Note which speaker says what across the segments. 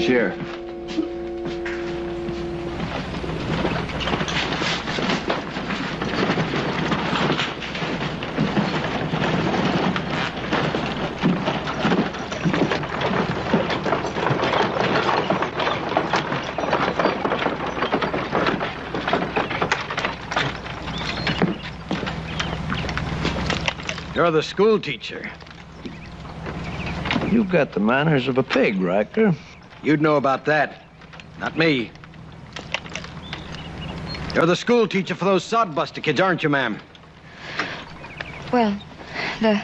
Speaker 1: chair.
Speaker 2: You're the school teacher.
Speaker 3: You've got the manners of a pig, Riker.
Speaker 2: You'd know about that. Not me. You're the school teacher for those sodbuster kids, aren't you, ma'am?
Speaker 4: Well, the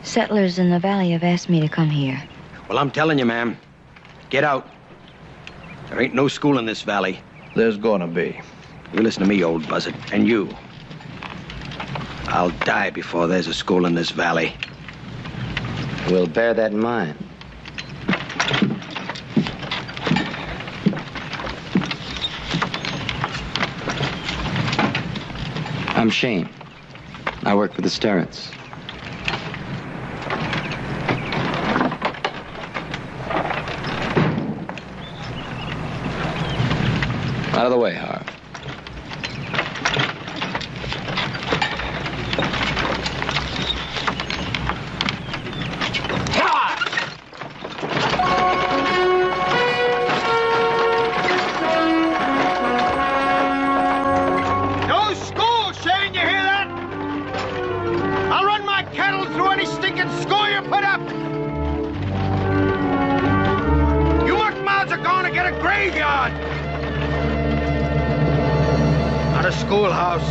Speaker 4: settlers in the valley have asked me to come here.
Speaker 2: Well, I'm telling you, ma'am. Get out. There ain't no school in this valley.
Speaker 3: There's gonna be.
Speaker 2: You listen to me, old buzzard, and you. I'll die before there's a school in this valley.
Speaker 5: We'll bear that in mind. I'm Shane. I work for the Starretts. Out of the way, Harv.
Speaker 2: Schoolhouse.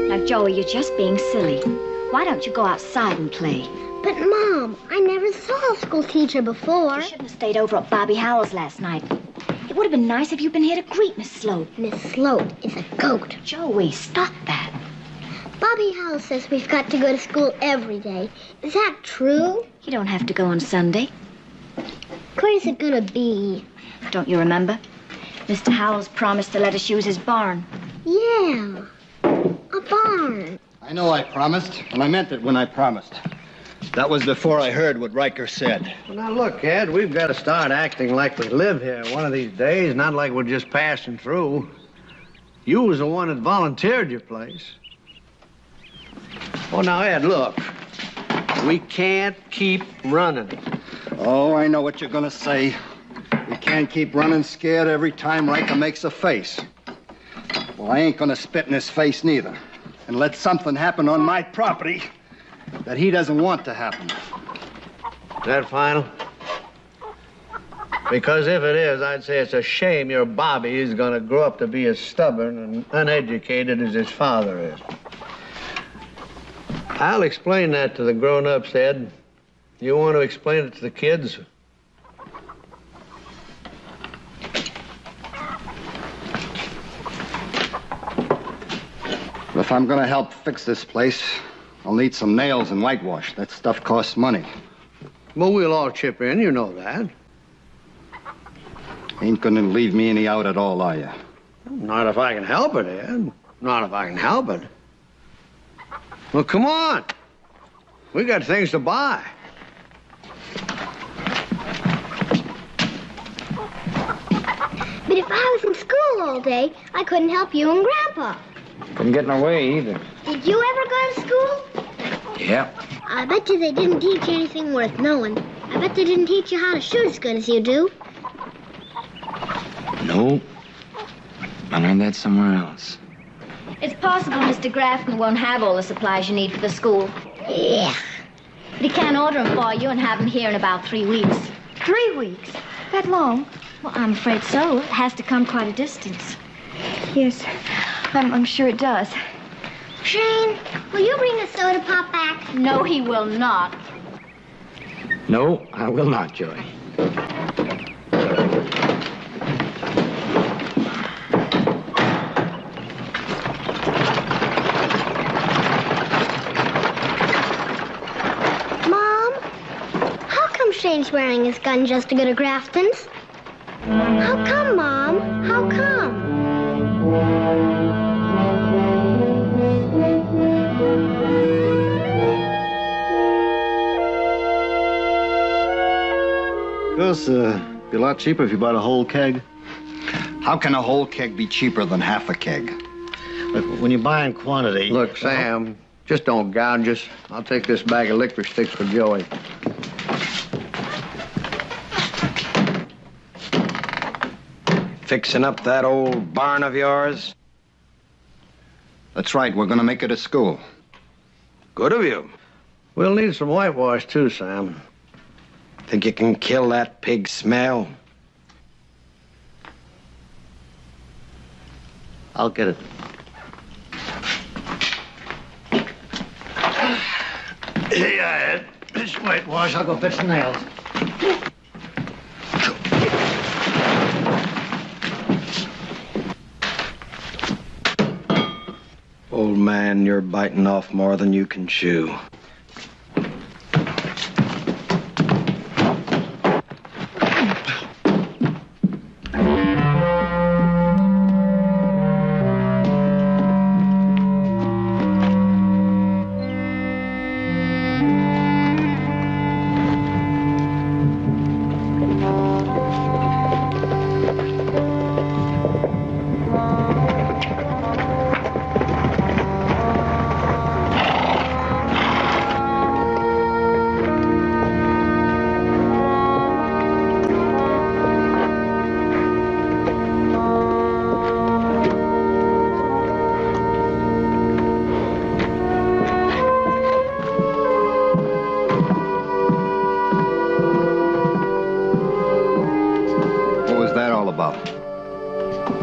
Speaker 6: Now, Joey, you're just being silly. Why don't you go outside and play?
Speaker 7: But, Mom, I never saw a school teacher before.
Speaker 6: You shouldn't have stayed over at Bobby Howell's last night. It would have been nice if you'd been here to greet Miss Sloat.
Speaker 7: Miss Sloat is a goat.
Speaker 6: Joey, stop that.
Speaker 7: Bobby Howell says we've got to go to school every day. Is that true?
Speaker 6: You don't have to go on Sunday.
Speaker 7: Where's it gonna be?
Speaker 6: Don't you remember? Mr. Howell's promised to let us use his barn.
Speaker 7: Yeah, a barn.
Speaker 2: I know I promised, and I meant it when I promised. That was before I heard what Riker said.
Speaker 3: Well, now, look, Ed, we've got to start acting like we live here one of these days, not like we're just passing through. You was the one that volunteered your place. Oh, now, Ed, look. We can't keep running.
Speaker 2: Oh, I know what you're gonna say. We can't keep running scared every time Riker makes a face. Well, I ain't gonna spit in his face neither. And let something happen on my property that he doesn't want to happen.
Speaker 3: Is that final? Because if it is, I'd say it's a shame your Bobby is going to grow up to be as stubborn and uneducated as his father is. I'll explain that to the grown-ups, Ed. You want to explain it to the kids?
Speaker 2: If I'm gonna help fix this place, I'll need some nails and whitewash. That stuff costs money.
Speaker 3: Well, we'll all chip in, you know that.
Speaker 2: Ain't gonna leave me any out at all, are you?
Speaker 3: Not if I can help it, Ed. Not if I can help it. Well, come on. We got things to buy.
Speaker 7: But if I was in school all day, I couldn't help you and Grandpa.
Speaker 5: Couldn't get in our way either.
Speaker 7: Did you ever go to school?
Speaker 5: Yep.
Speaker 7: I bet you they didn't teach you anything worth knowing. I bet they didn't teach you how to shoot as good as you do.
Speaker 5: No. I learned that somewhere else.
Speaker 6: It's possible Mr. Grafton won't have all the supplies you need for the school.
Speaker 7: Yeah.
Speaker 6: But he can't order them for you and have them here in about 3 weeks.
Speaker 4: 3 weeks? That long?
Speaker 6: Well, I'm afraid so. It has to come quite a distance.
Speaker 4: Yes, I'm sure it does.
Speaker 7: Shane, will you bring the soda pop back?
Speaker 6: No, he will not.
Speaker 5: No, I will not, Joey.
Speaker 7: ain't swearing his gun just to go to Grafton's. How come, Mom? How come?
Speaker 3: Gus, be a lot cheaper if you bought a whole keg.
Speaker 2: How can a whole keg be cheaper than half a keg?
Speaker 3: Look, when you buy in quantity... Look, Sam, just don't gouge us. I'll take this bag of licorice sticks for Joey.
Speaker 1: Fixing up that old barn of yours?
Speaker 2: That's right. We're going to make it a school.
Speaker 1: Good of you.
Speaker 3: We'll need some whitewash, too, Sam.
Speaker 1: Think you can kill that pig smell?
Speaker 3: I'll get it. Here you are, Ed. This whitewash, I'll go fetch the nails.
Speaker 1: Old man, you're biting off more than you can chew.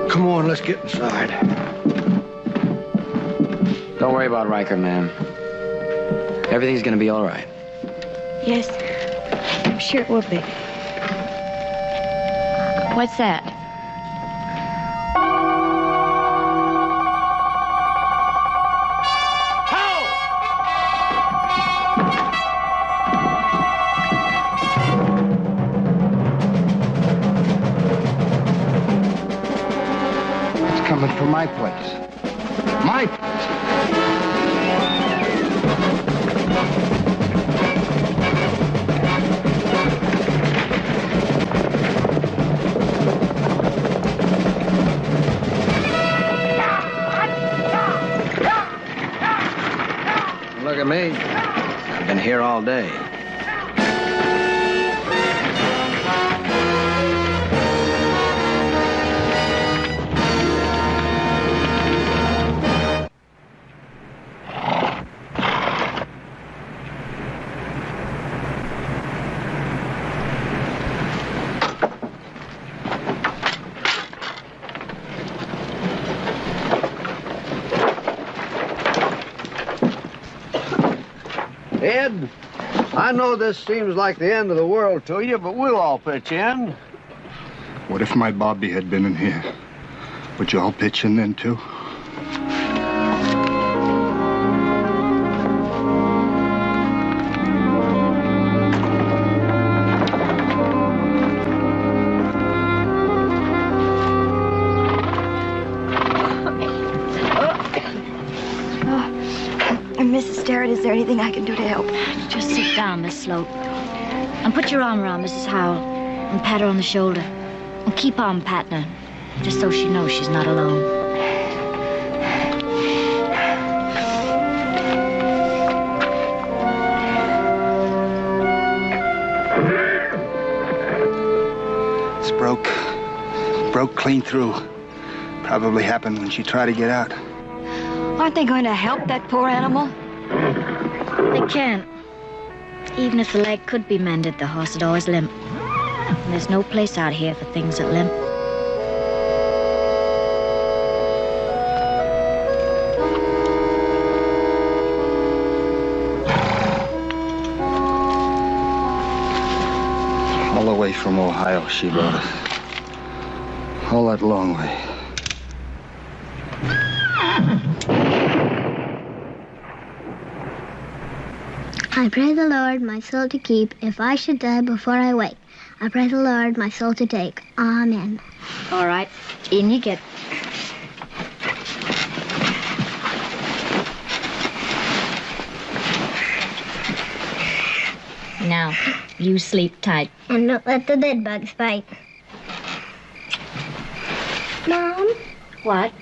Speaker 3: Come on, let's get inside.
Speaker 5: Don't worry about Riker, ma'am. Everything's gonna be all right.
Speaker 4: Yes, I'm sure it will be. What's that?
Speaker 2: Coming from my place. My place.
Speaker 1: Look at me. I've been here all day.
Speaker 3: Ed, I know this seems like the end of the world to you, but we'll all pitch in.
Speaker 2: What if my Bobby had been in here? Would you all pitch in then, too?
Speaker 4: Mrs. Sterrett, is there anything I can do to help?
Speaker 6: Just sit down, Miss Slope. And put your arm around Mrs. Howell and pat her on the shoulder. And keep on patting her, just so she knows she's not alone.
Speaker 2: It's broke. Broke clean through. Probably happened when she tried to get out.
Speaker 4: Aren't they going to help that poor animal?
Speaker 6: They can't. Even if the leg could be mended, the horse would always limp. And there's no place out here for things that limp.
Speaker 2: All the way from Ohio, she brought us. All that long way.
Speaker 7: I pray the Lord my soul to keep if I should die before I wake. I pray the Lord my soul to take. Amen.
Speaker 6: All right, in you get. Now, you sleep tight.
Speaker 7: And don't let the bed bugs bite. Mom,
Speaker 6: What?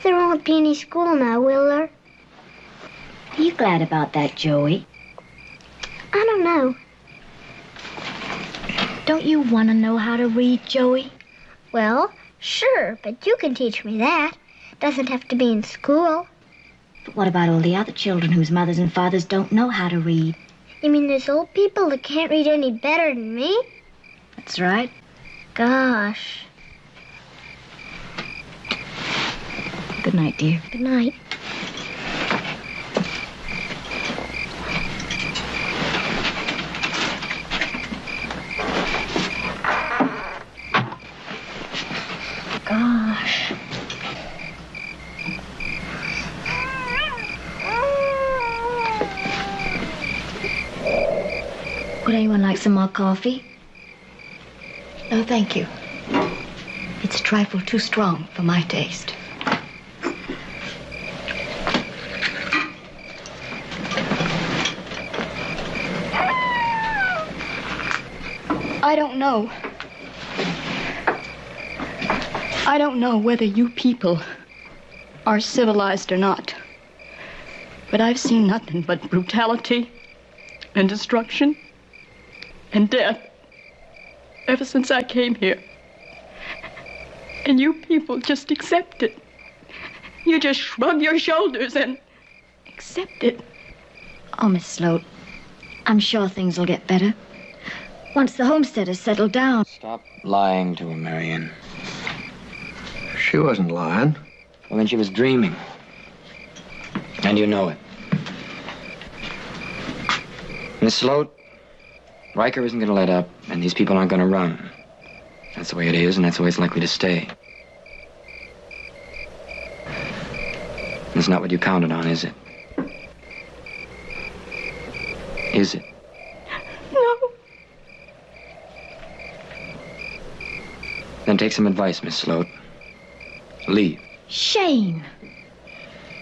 Speaker 7: there won't be any school now, will there?
Speaker 6: Are you glad about that, Joey?
Speaker 7: I don't know.
Speaker 6: Don't you want to know how to read, Joey?
Speaker 7: Well, sure, but you can teach me that. Doesn't have to be in school.
Speaker 6: But what about all the other children whose mothers and fathers don't know how to read?
Speaker 7: You mean there's old people that can't read any better than me?
Speaker 6: That's right.
Speaker 7: Gosh.
Speaker 6: Good night, dear.
Speaker 7: Good night.
Speaker 6: Gosh. Would anyone like some more coffee?
Speaker 4: No, thank you. It's a trifle too strong for my taste. I don't know. I don't know whether you people are civilized or not. But I've seen nothing but brutality and destruction and death ever since I came here. And you people just accept it. You just shrug your shoulders and accept it.
Speaker 6: Oh, Miss Sloat, I'm sure things will get better. Once the homestead has settled down.
Speaker 5: Stop lying to him, Marion.
Speaker 3: She wasn't lying.
Speaker 5: Well, then she was dreaming. And you know it. Miss Sloat, Riker isn't going to let up, and these people aren't going to run. That's the way it is, and that's the way it's likely to stay. It's not what you counted on, is it? Is it?
Speaker 4: No.
Speaker 5: Then take some advice, Miss Sloat. Leave.
Speaker 6: Shane!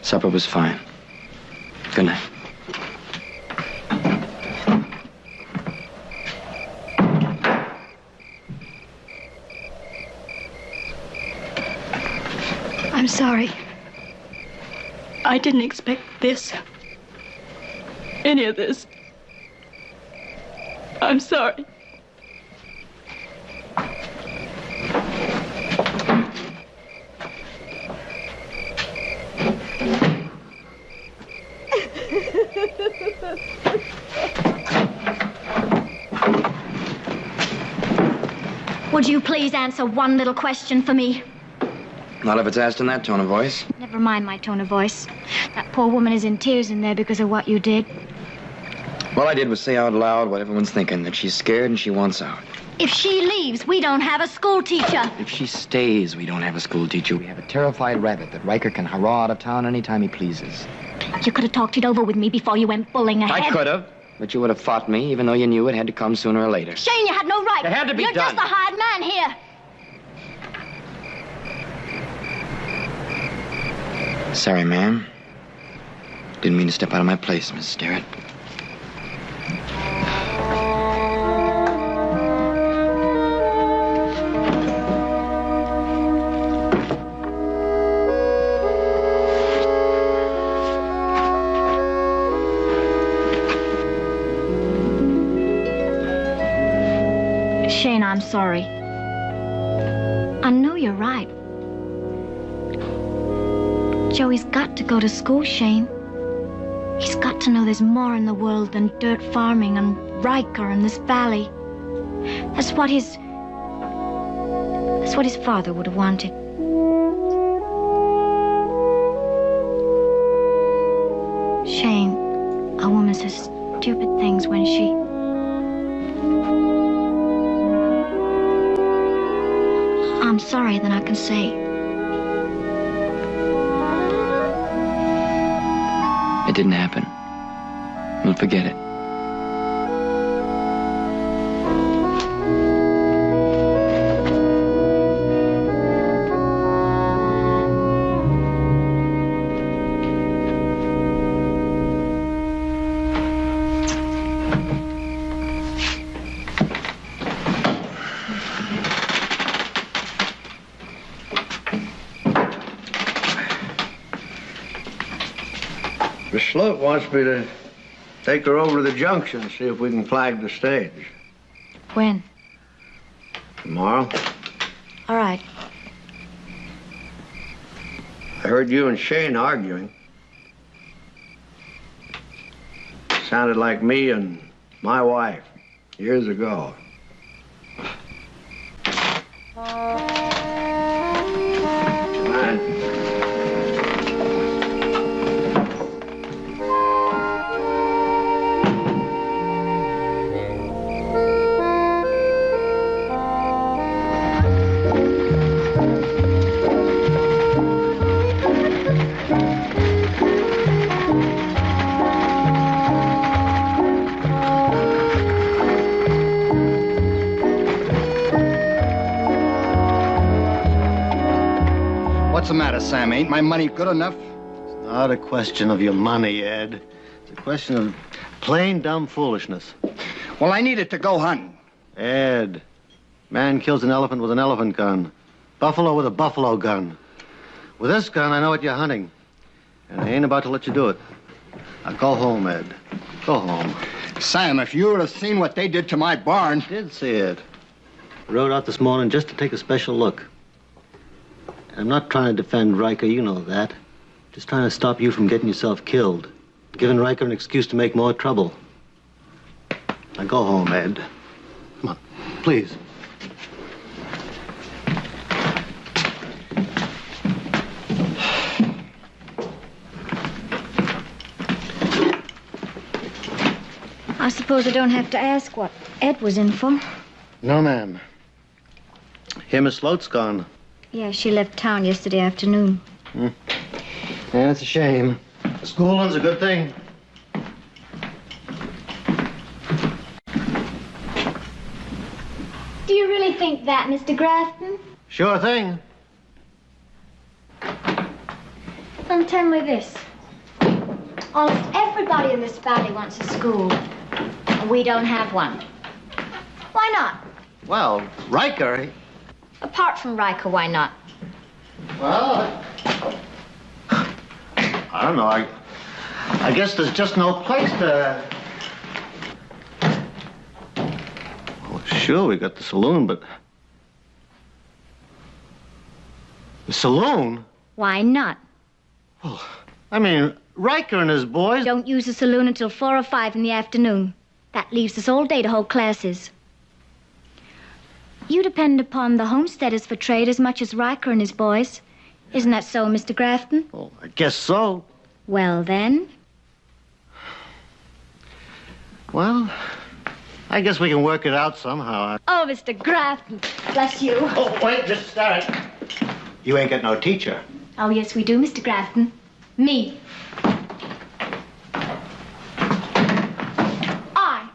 Speaker 5: Supper was fine. Good night.
Speaker 4: I'm sorry. I didn't expect this. Any of this. I'm sorry.
Speaker 6: Would you please answer one little question for me?
Speaker 5: Not if it's asked in that tone of voice.
Speaker 6: Never mind my tone of voice. That poor woman is in tears in there because of what you did.
Speaker 5: All I did was say out loud what everyone's thinking, that she's scared and she wants out.
Speaker 6: If she leaves, we don't have a school teacher.
Speaker 5: If she stays, we don't have a school teacher. We have a terrified rabbit that Riker can hurrah out of town anytime he pleases.
Speaker 6: You could have talked it over with me before you went bulling ahead.
Speaker 5: I could have, but you would have fought me, even though you knew it had to come sooner or later.
Speaker 6: Shane, you had no right.
Speaker 5: It had to be
Speaker 6: You're
Speaker 5: done.
Speaker 6: just a hired man here.
Speaker 5: Sorry, ma'am. Didn't mean to step out of my place, Miss Sterrett.
Speaker 6: Shane, I'm sorry. I know you're right. Joey's got to go to school, Shane. He's got to know there's more in the world than dirt farming and Riker and this valley. That's what his father would have wanted. Shane, a woman says stupid things when she... I'm sorry that I can say.
Speaker 5: It didn't happen. We'll forget it.
Speaker 3: Miss Sloat wants me to take her over to the junction and see if we can flag the stage.
Speaker 6: When?
Speaker 3: Tomorrow.
Speaker 6: All right.
Speaker 3: I heard you and Shane arguing. Sounded like me and my wife years ago. Come on.
Speaker 2: What's the matter, Sam? Ain't my money good enough?
Speaker 8: It's not a question of your money, Ed. It's a question of plain dumb foolishness.
Speaker 2: Well, I need it to go hunting.
Speaker 8: Ed, man kills an elephant with an elephant gun. Buffalo with a buffalo gun. With this gun, I know what you're hunting. And I ain't about to let you do it. Now go home, Ed. Go home.
Speaker 2: Sam, if you would have seen what they did to my barn.
Speaker 8: Did see it. Rode out this morning just to take a special look. I'm not trying to defend Riker, you know that. Just trying to stop you from getting yourself killed. Giving Riker an excuse to make more trouble. Now go home, Ed. Come on, please.
Speaker 6: I suppose I don't have to ask what Ed was in for.
Speaker 8: No, ma'am. Here, Miss Sloat's gone.
Speaker 6: Yeah, she left town yesterday afternoon.
Speaker 8: And it's a shame. Schooling's a good thing.
Speaker 6: Do you really think that, Mr. Grafton?
Speaker 8: Sure thing.
Speaker 6: Then tell me this. Almost everybody in this valley wants a school. And we don't have one. Why not?
Speaker 8: Well, Riker,
Speaker 6: Apart from Riker, why not?
Speaker 8: well, I don't know. I guess there's just no place to... Well, sure, we got the saloon, but... The saloon?
Speaker 6: Why not?
Speaker 8: Well, I mean, Riker and his boys...
Speaker 6: Don't use the saloon until 4 or 5 in the afternoon. That leaves us all day to hold classes. You depend upon the homesteaders for trade as much as Riker and his boys. Isn't that so, Mr. Grafton?
Speaker 8: Well, I guess so.
Speaker 6: Well, then.
Speaker 8: Well, I guess we can work it out somehow.
Speaker 6: Oh, Mr. Grafton. Bless you.
Speaker 8: Oh, wait, just start. You ain't got no teacher.
Speaker 6: Oh, yes, we do, Mr. Grafton. Me. I.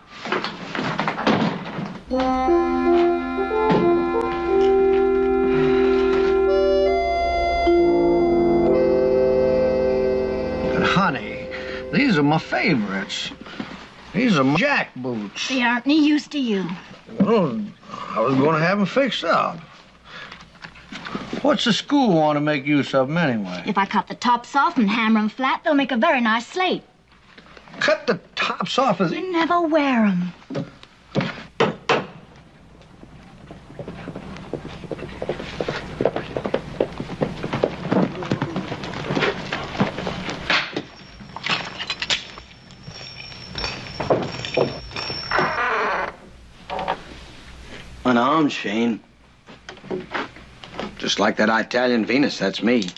Speaker 3: Honey, these are my favorites. These are my jack boots.
Speaker 6: They aren't any use to you.
Speaker 3: Well, I was going to have them fixed up. What's the school want to make use of them anyway?
Speaker 6: If I cut the tops off and hammer them flat, they'll make a very nice slate.
Speaker 3: Cut the tops off of
Speaker 6: You never wear them.
Speaker 9: Unarmed, Shane. Just like that Italian Venus, that's me.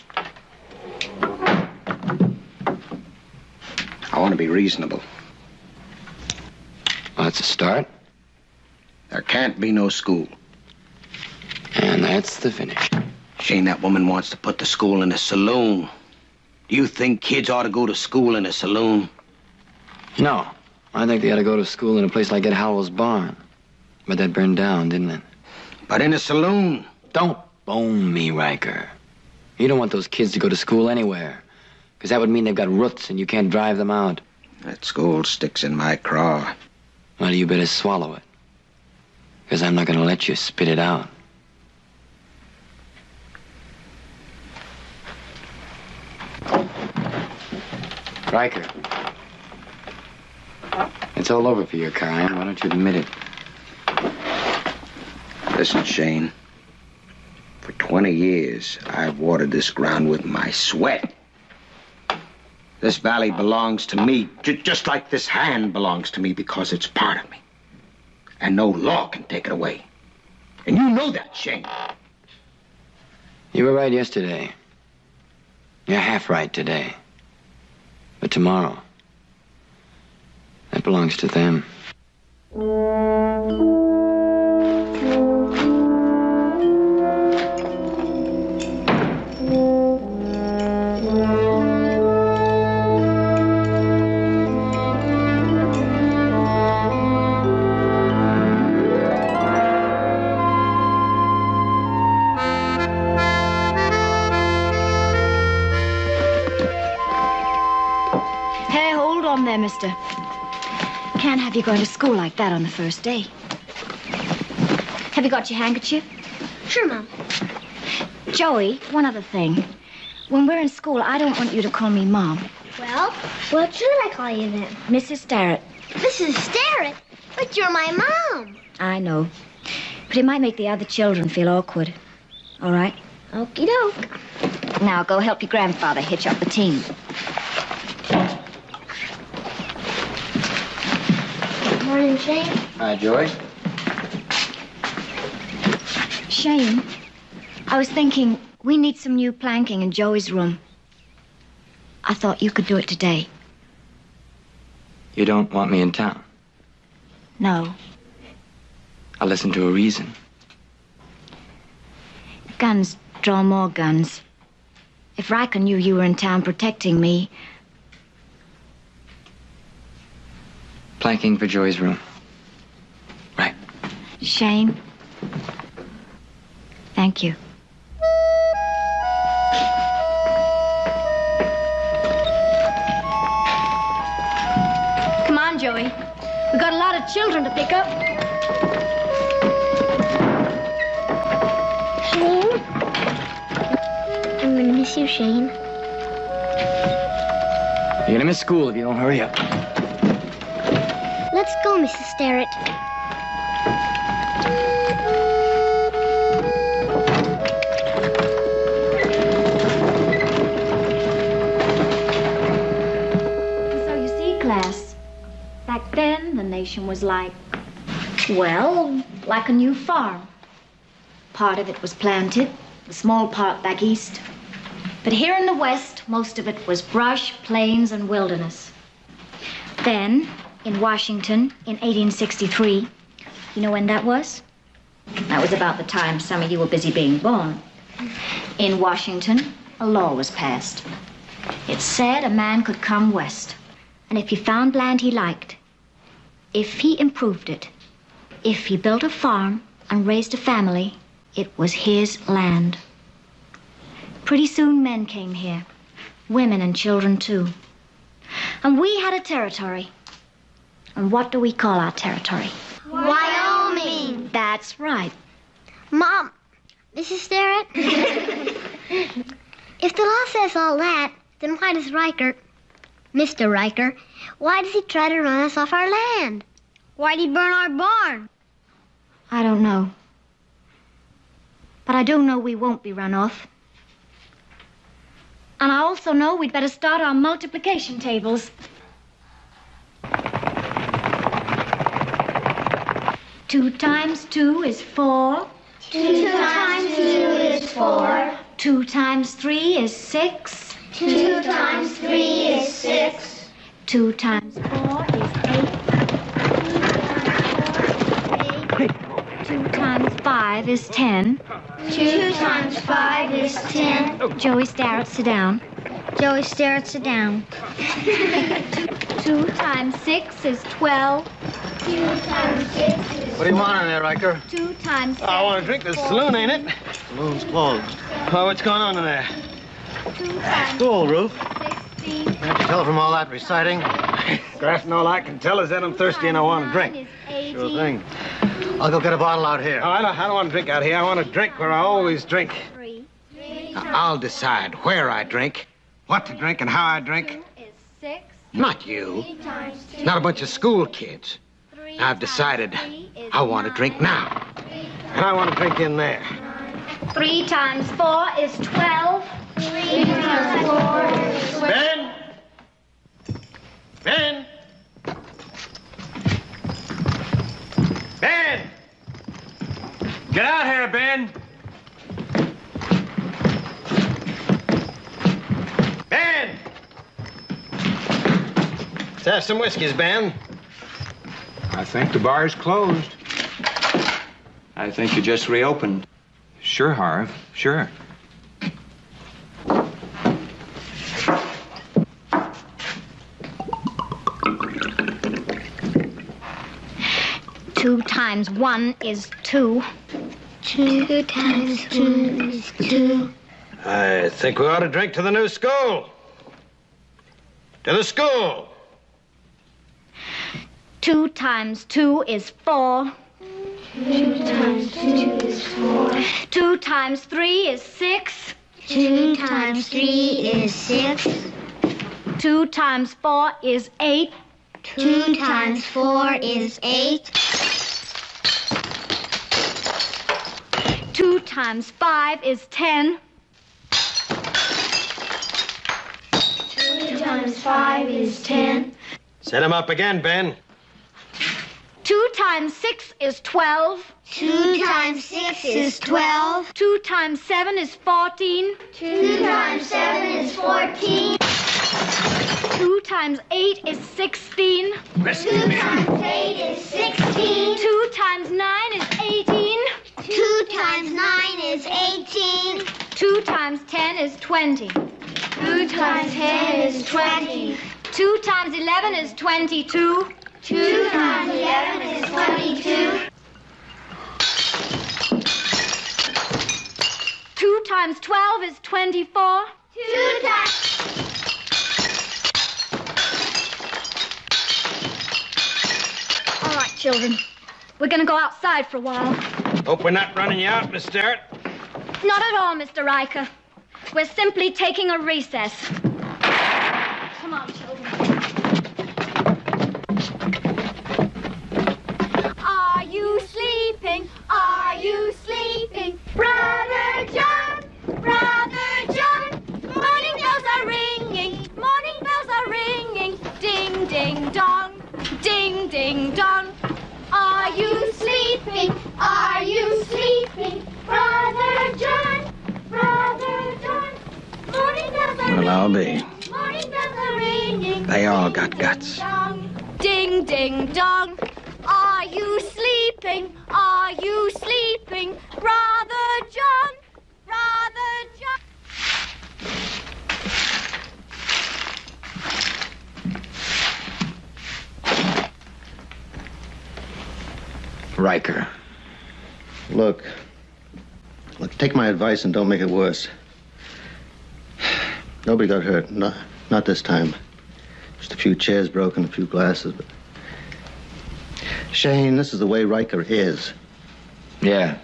Speaker 9: I want to be reasonable.
Speaker 5: Well, that's a start.
Speaker 9: There can't be no school.
Speaker 5: And that's the finish.
Speaker 9: Shane, that woman wants to put the school in a saloon. Do you think kids ought to go to school in a saloon?
Speaker 5: No. I think they ought to go to school in a place like Ed Howell's barn. But that burned down, didn't it?
Speaker 9: But in a saloon.
Speaker 5: Don't bone me, Riker. You don't want those kids to go to school anywhere. Because that would mean they've got roots and you can't drive them out.
Speaker 9: That school sticks in my craw.
Speaker 5: Well, you better swallow it. Because I'm not going to let you spit it out. Riker. It's all over for your kind. Why don't you admit it?
Speaker 9: Listen, Shane. For 20 years, I've watered this ground with my sweat. This valley belongs to me, just like this hand belongs to me because it's part of me. And no law can take it away. And you know that, Shane.
Speaker 5: You were right yesterday. You're half right today. But tomorrow, that belongs to them.
Speaker 6: There, mister. Can't have you going to school like that on the first day. Have you got your handkerchief?
Speaker 7: Sure, Mom.
Speaker 6: Joey, one other thing. When we're in school, I don't want you to call me Mom.
Speaker 7: Well, what should I call you then?
Speaker 6: Mrs. Starrett.
Speaker 7: Mrs. Starrett? But you're my mom.
Speaker 6: I know. But it might make the other children feel awkward. All right?
Speaker 7: Okie doke.
Speaker 6: Now go help your grandfather hitch up the team.
Speaker 7: Morning, Shane.
Speaker 5: Hi, Joyce.
Speaker 6: Shane, I was thinking we need some new planking in Joey's room. I thought you could do it today.
Speaker 5: You don't want me in town?
Speaker 6: No.
Speaker 5: I'll listen to a reason.
Speaker 6: Guns draw more guns. If Riker knew you were in town protecting me...
Speaker 5: Planking for Joey's room. Right.
Speaker 6: Shane, thank you.
Speaker 4: Come on, Joey. We've got a lot of children to pick up.
Speaker 7: Shane? I'm gonna miss you, Shane.
Speaker 5: You're gonna miss school if you don't hurry up.
Speaker 7: Let's go, Mrs. Starrett.
Speaker 6: So you see, class, back then the nation was like, well, like a new farm. Part of it was planted, the small part back east. But here in the west, most of it was brush, plains, and wilderness. Then, in Washington, in 1863, you know when that was? That was about the time some of you were busy being born. In Washington, a law was passed. It said a man could come west, and if he found land he liked, if he improved it, if he built a farm and raised a family, it was his land. Pretty soon men came here, women and children too. And we had a territory. And what do we call our territory?
Speaker 7: Wyoming.
Speaker 6: That's right.
Speaker 7: Mom, Mrs. Starrett? If the law says all that, then why does Riker, Mr. Riker, why does he try to run us off our land? Why'd he burn our barn?
Speaker 6: I don't know. But I do know we won't be run off. And I also know we'd better start our multiplication tables. 2 times 2 is 4.
Speaker 7: 2 times 2 is 4.
Speaker 6: 2 times 3 is 6.
Speaker 7: 2 times 3 is 6.
Speaker 6: 2 times 4 is 8. 2 times 5 is 10.
Speaker 7: 2 times 5 is 10.
Speaker 6: Joey Starrett, sit down.
Speaker 7: Joey Starrett, sit down.
Speaker 6: 2 times 6 is 12.
Speaker 7: 2 times 6 is
Speaker 3: What do you want in there, Riker?
Speaker 6: 2 times 7
Speaker 3: I want to drink this saloon, ain't it?
Speaker 8: Saloon's closed.
Speaker 3: Oh, what's going on in there?
Speaker 6: 2 times
Speaker 3: School, Ruth.
Speaker 6: 16.
Speaker 3: Can't you tell from all that reciting? Grafton, all I can tell is that I'm thirsty and I want a drink. Sure thing. I'll go get a bottle out here. Oh, I don't want to drink out here. I want to drink where I always drink.
Speaker 9: 'I'll decide where I drink, what to drink, and how I drink.
Speaker 6: Is 6.
Speaker 3: Not you. Not a bunch of school kids. I've decided I want to drink now. And I want to drink in there.
Speaker 6: 3 times 4 is 12. 3 times 4 is 12.
Speaker 3: Ben! Ben! Ben! Get out here, Ben! Ben! Let's have some whiskeys, Ben.
Speaker 10: I think the bar's closed. I think you just reopened. Sure, Harv, sure.
Speaker 6: Two times 1 is 2.
Speaker 7: 2 times 2 is 2.
Speaker 3: I think we ought to drink to the new school. To the school.
Speaker 6: 2 times 2 is 4.
Speaker 7: 2 times 2 is 4.
Speaker 6: 2 times 3 is 6.
Speaker 7: 2 times 3 is 6.
Speaker 6: 2 times 4 is 8.
Speaker 7: 2 times 4 is 8.
Speaker 6: 2 times 5 is 10.
Speaker 7: 2 times 5 is 10.
Speaker 3: Set him up again, Ben.
Speaker 6: 2 times 6 is 12.
Speaker 7: 2 times 6 is 12.
Speaker 6: 2 times 7 is 14.
Speaker 7: 2 times 7 is 14.
Speaker 6: 2 times 8 is 16.
Speaker 7: 2 times 8 is 16.
Speaker 6: 2 times 9 is 18.
Speaker 7: 2 times 9 is 18.
Speaker 6: 2 times 10 is 20.
Speaker 7: 2 times 10 is 20.
Speaker 6: 2 times 11 is 22.
Speaker 7: 2 times 11 is 22.
Speaker 6: 2 times 12 is 24.
Speaker 7: 2 times...
Speaker 6: All right, children. We're going to go outside for a while.
Speaker 3: Hope we're not running you out, Miss Sterrett.
Speaker 6: Not at all, Mr. Riker. We're simply taking a recess. Come on, children. Are you sleeping? Are you sleeping? Brother John! Brother John! Morning bells are ringing. Morning bells are ringing. Ding, ding, dong. Ding, ding, dong. Are you sleeping? Are you sleeping? Brother John! Brother John! Morning bells are ringing.
Speaker 1: Well, I'll be.
Speaker 6: Morning bells are ringing.
Speaker 1: They all got guts.
Speaker 6: Ding, ding, dong. Are you sleeping? Are you sleeping? Brother John! Brother John!
Speaker 5: Riker.
Speaker 8: Look, take my advice and don't make it worse. Nobody got hurt. Not this time. Just a few chairs broken, a few glasses. But Shane, this is the way Riker is.
Speaker 5: Yeah.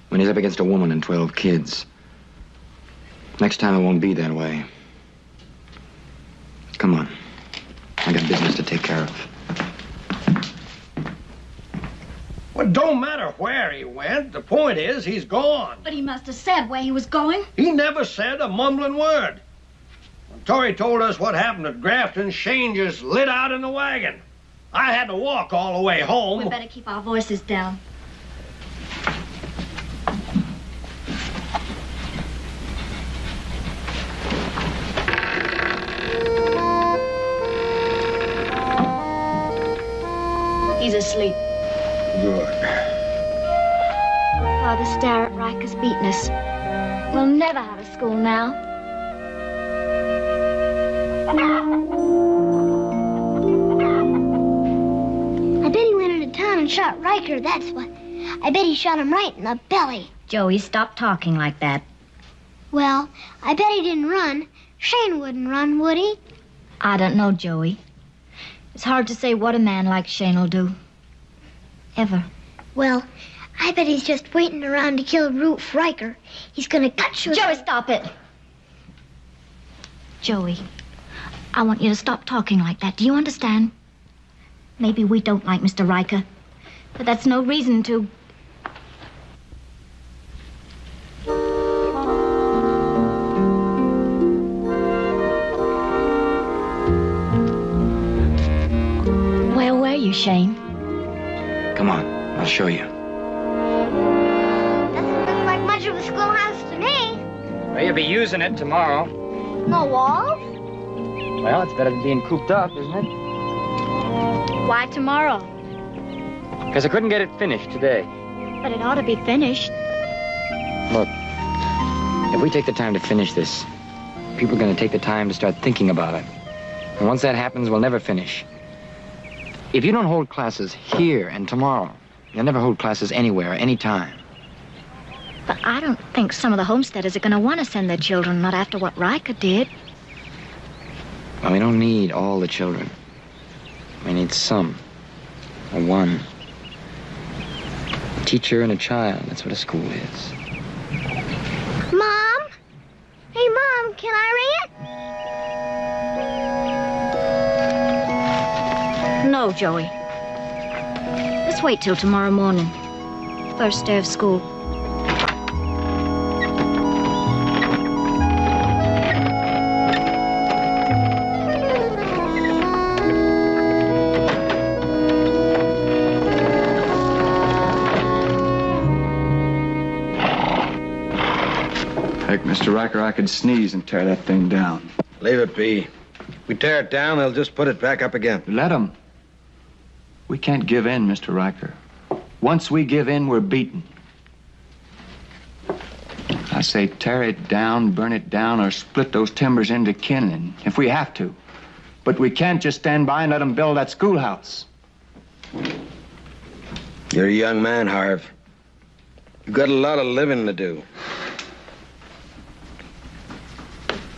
Speaker 5: When he's up against a woman and 12 kids. Next time it won't be that way. Come on. I got business to take care of.
Speaker 11: Well, it don't matter where he went. The point is, he's gone.
Speaker 6: But he must have said where he was going.
Speaker 11: He never said a mumbling word. When Tori told us what happened at Grafton, Shane just lit out in the wagon. I had to walk all the way home.
Speaker 6: We better keep our voices down. He's asleep.
Speaker 11: Good.
Speaker 6: Father Starrett Riker's beaten us. We'll never have a school now.
Speaker 7: I bet he went into town and shot Riker, that's what. I bet he shot him right in the belly.
Speaker 6: Joey, stop talking like that.
Speaker 7: Well, I bet he didn't run. Shane wouldn't run, would he?
Speaker 6: I don't know, Joey. It's hard to say what a man like Shane will do. Ever.
Speaker 7: Well, I bet he's just waiting around to kill Ruth Riker. He's gonna gut you.
Speaker 6: Joey, stop it. Joey, I want you to stop talking like that. Do you understand? Maybe we don't like Mr. Riker, but that's no reason to... Where were you, Shane?
Speaker 5: Come on, I'll show you.
Speaker 7: Doesn't look like much of a schoolhouse to me.
Speaker 5: Well, you'll be using it tomorrow.
Speaker 7: No walls?
Speaker 5: Well, it's better than being cooped up, isn't it?
Speaker 6: Why tomorrow?
Speaker 5: Because I couldn't get it finished today.
Speaker 6: But it ought to be finished.
Speaker 5: Look, if we take the time to finish this, people are going to take the time to start thinking about it. And once that happens, we'll never finish. If you don't hold classes here and tomorrow, you'll never hold classes anywhere, anytime.
Speaker 6: But I don't think some of the homesteaders are going to want to send their children, not after what Riker did.
Speaker 5: Well, we don't need all the children. We need some. Or one. A teacher and a child. That's what a school is.
Speaker 7: Mom? Hey, Mom, can I ring it?
Speaker 6: No, Joey. Let's wait till tomorrow morning. First day of school.
Speaker 10: Heck, Mr. Riker, I could sneeze and tear that thing down.
Speaker 1: Leave it be. If we tear it down, they'll just put it back up again.
Speaker 10: Let them. We can't give in, Mr. Riker. Once we give in, we're beaten. I say tear it down, burn it down, or split those timbers into kindling, if we have to. But we can't just stand by and let them build that schoolhouse.
Speaker 1: You're a young man, Harv. You've got a lot of living to do.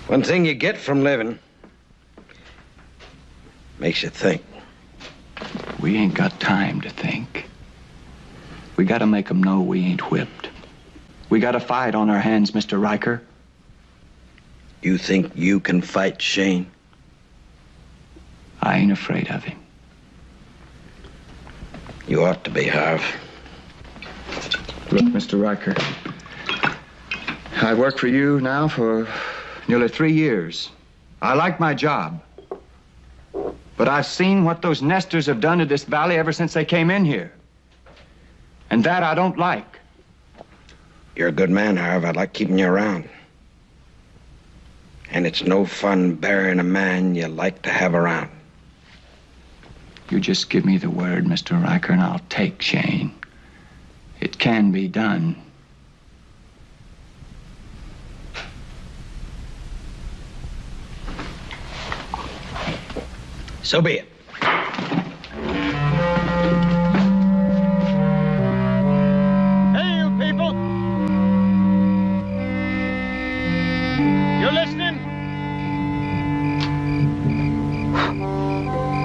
Speaker 1: One thing you get from living makes you think.
Speaker 10: We ain't got time to think. We gotta make them know we ain't whipped. We got a fight on our hands, Mr. Riker.
Speaker 1: You think you can fight Shane?
Speaker 10: I ain't afraid of him.
Speaker 1: You ought to be, Harv.
Speaker 10: Look, Mr. Riker, I work for you now for nearly 3 years. I like my job. But I've seen what those nesters have done to this valley ever since they came in here. And that I don't like.
Speaker 1: You're a good man, Harv. I'd like keeping you around. And it's no fun burying a man you like to have around.
Speaker 10: You just give me the word, Mr. Riker, and I'll take Shane. It can be done.
Speaker 1: So be it.
Speaker 11: Hey, you people! You listening?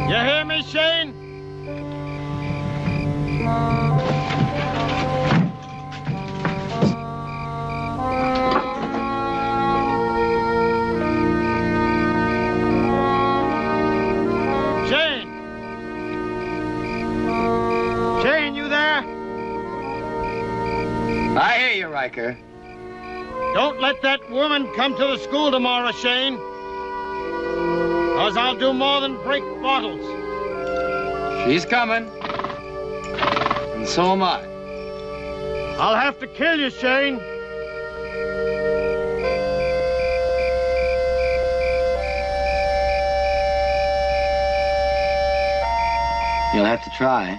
Speaker 11: You hear me, Shane?
Speaker 5: I hear you, Riker.
Speaker 11: Don't let that woman come to the school tomorrow, Shane. 'Cause I'll do more than break bottles.
Speaker 5: She's coming. And so am I.
Speaker 11: I'll have to kill you, Shane.
Speaker 5: You'll have to try.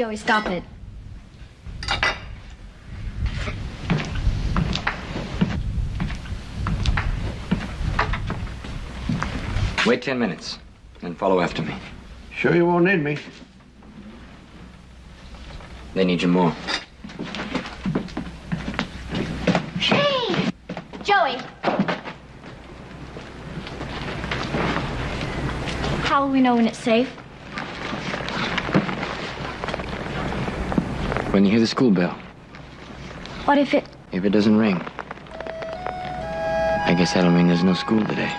Speaker 6: Joey, stop it.
Speaker 5: Wait 10 minutes, then follow after me.
Speaker 11: Sure you won't need me?
Speaker 5: They need you more.
Speaker 6: Shane! Joey! How will we know when it's safe?
Speaker 5: When you hear the school bell.
Speaker 6: What if it...
Speaker 5: If it doesn't ring, I guess that'll mean there's no school today.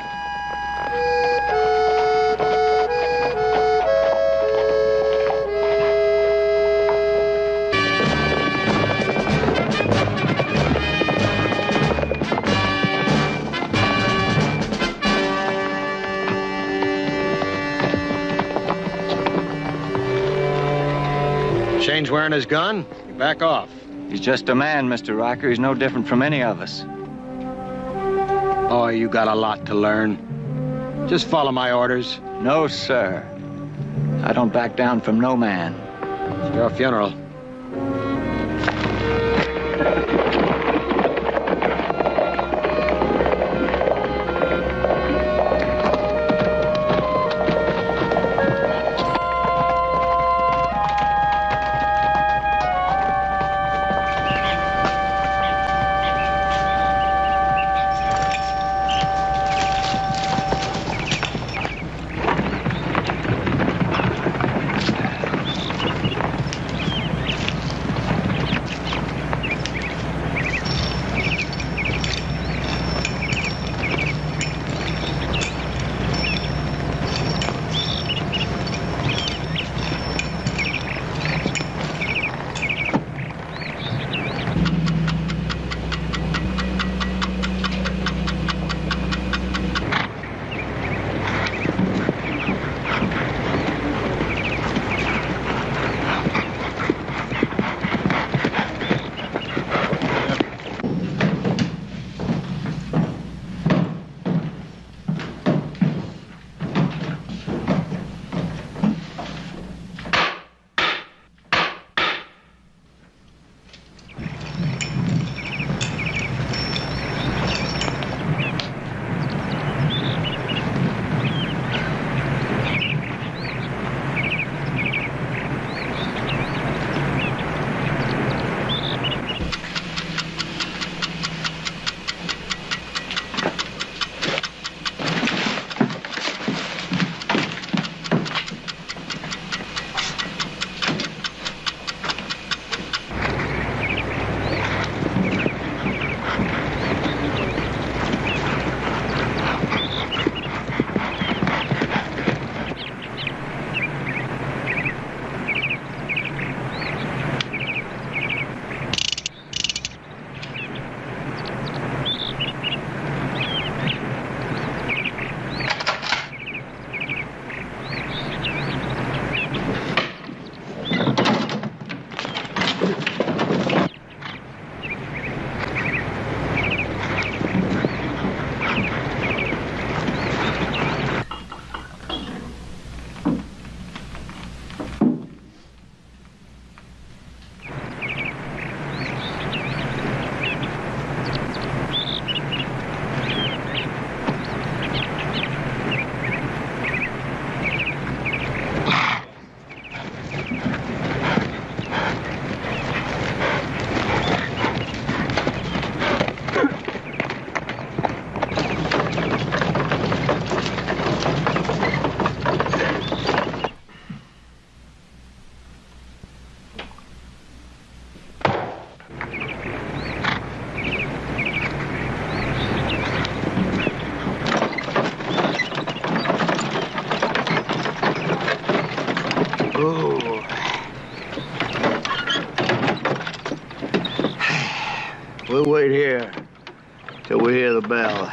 Speaker 3: Shane's wearing his gun. You back off.
Speaker 10: He's just a man, Mr. Riker. He's no different from any of us.
Speaker 3: Oh, you got a lot to learn. Just follow my orders.
Speaker 10: No, sir. I don't back down from no man.
Speaker 3: It's your funeral.
Speaker 11: We'll wait here till we hear the bell.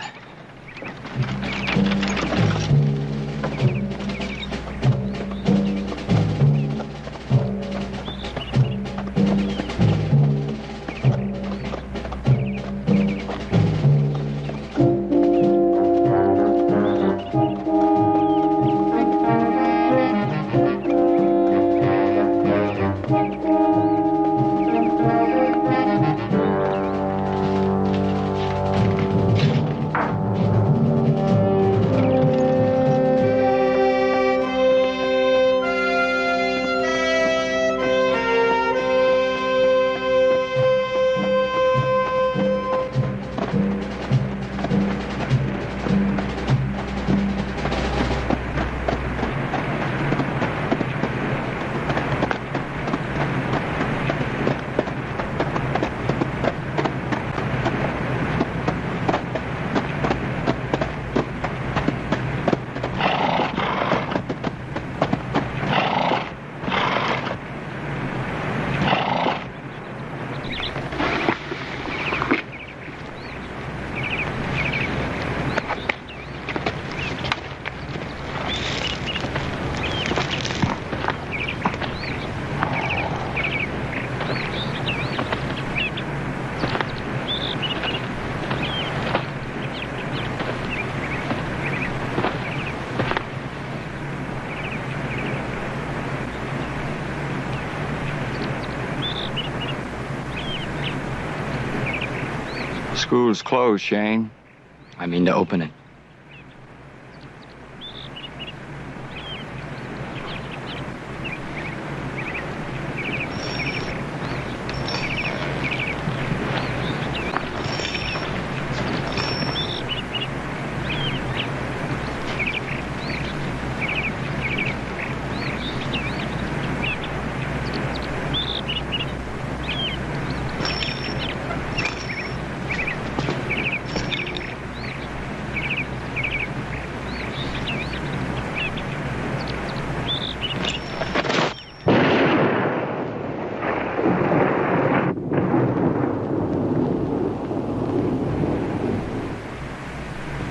Speaker 10: School's closed, Shane.
Speaker 5: I mean to open it.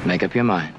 Speaker 5: Make up your mind.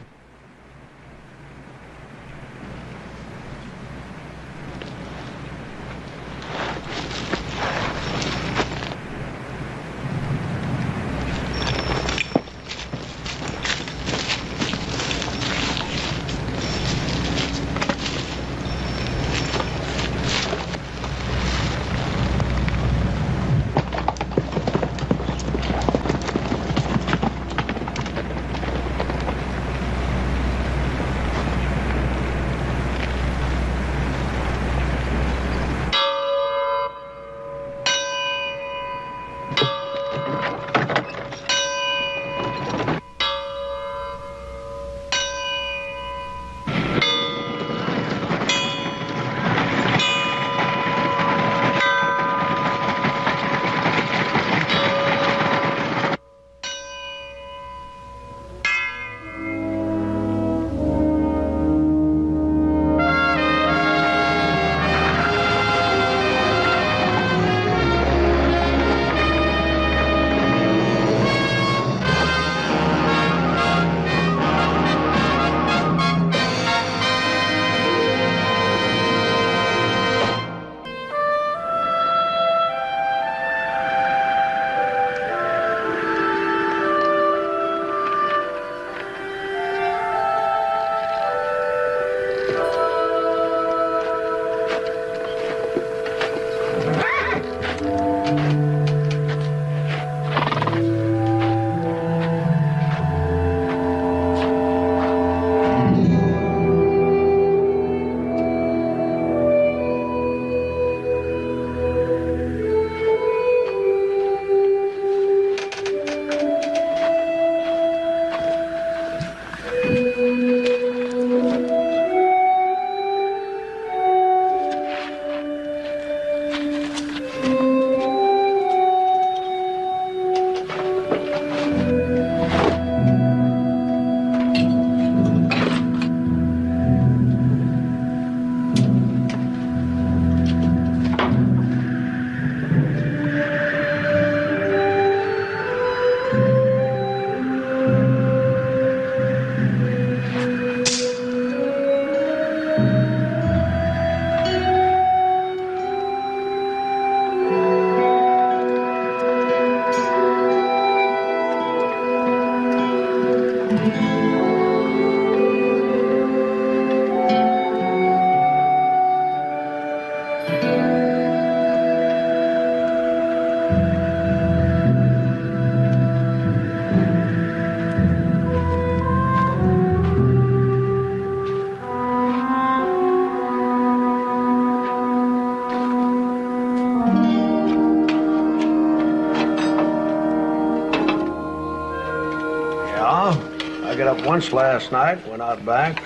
Speaker 11: I got up once last night, went out back.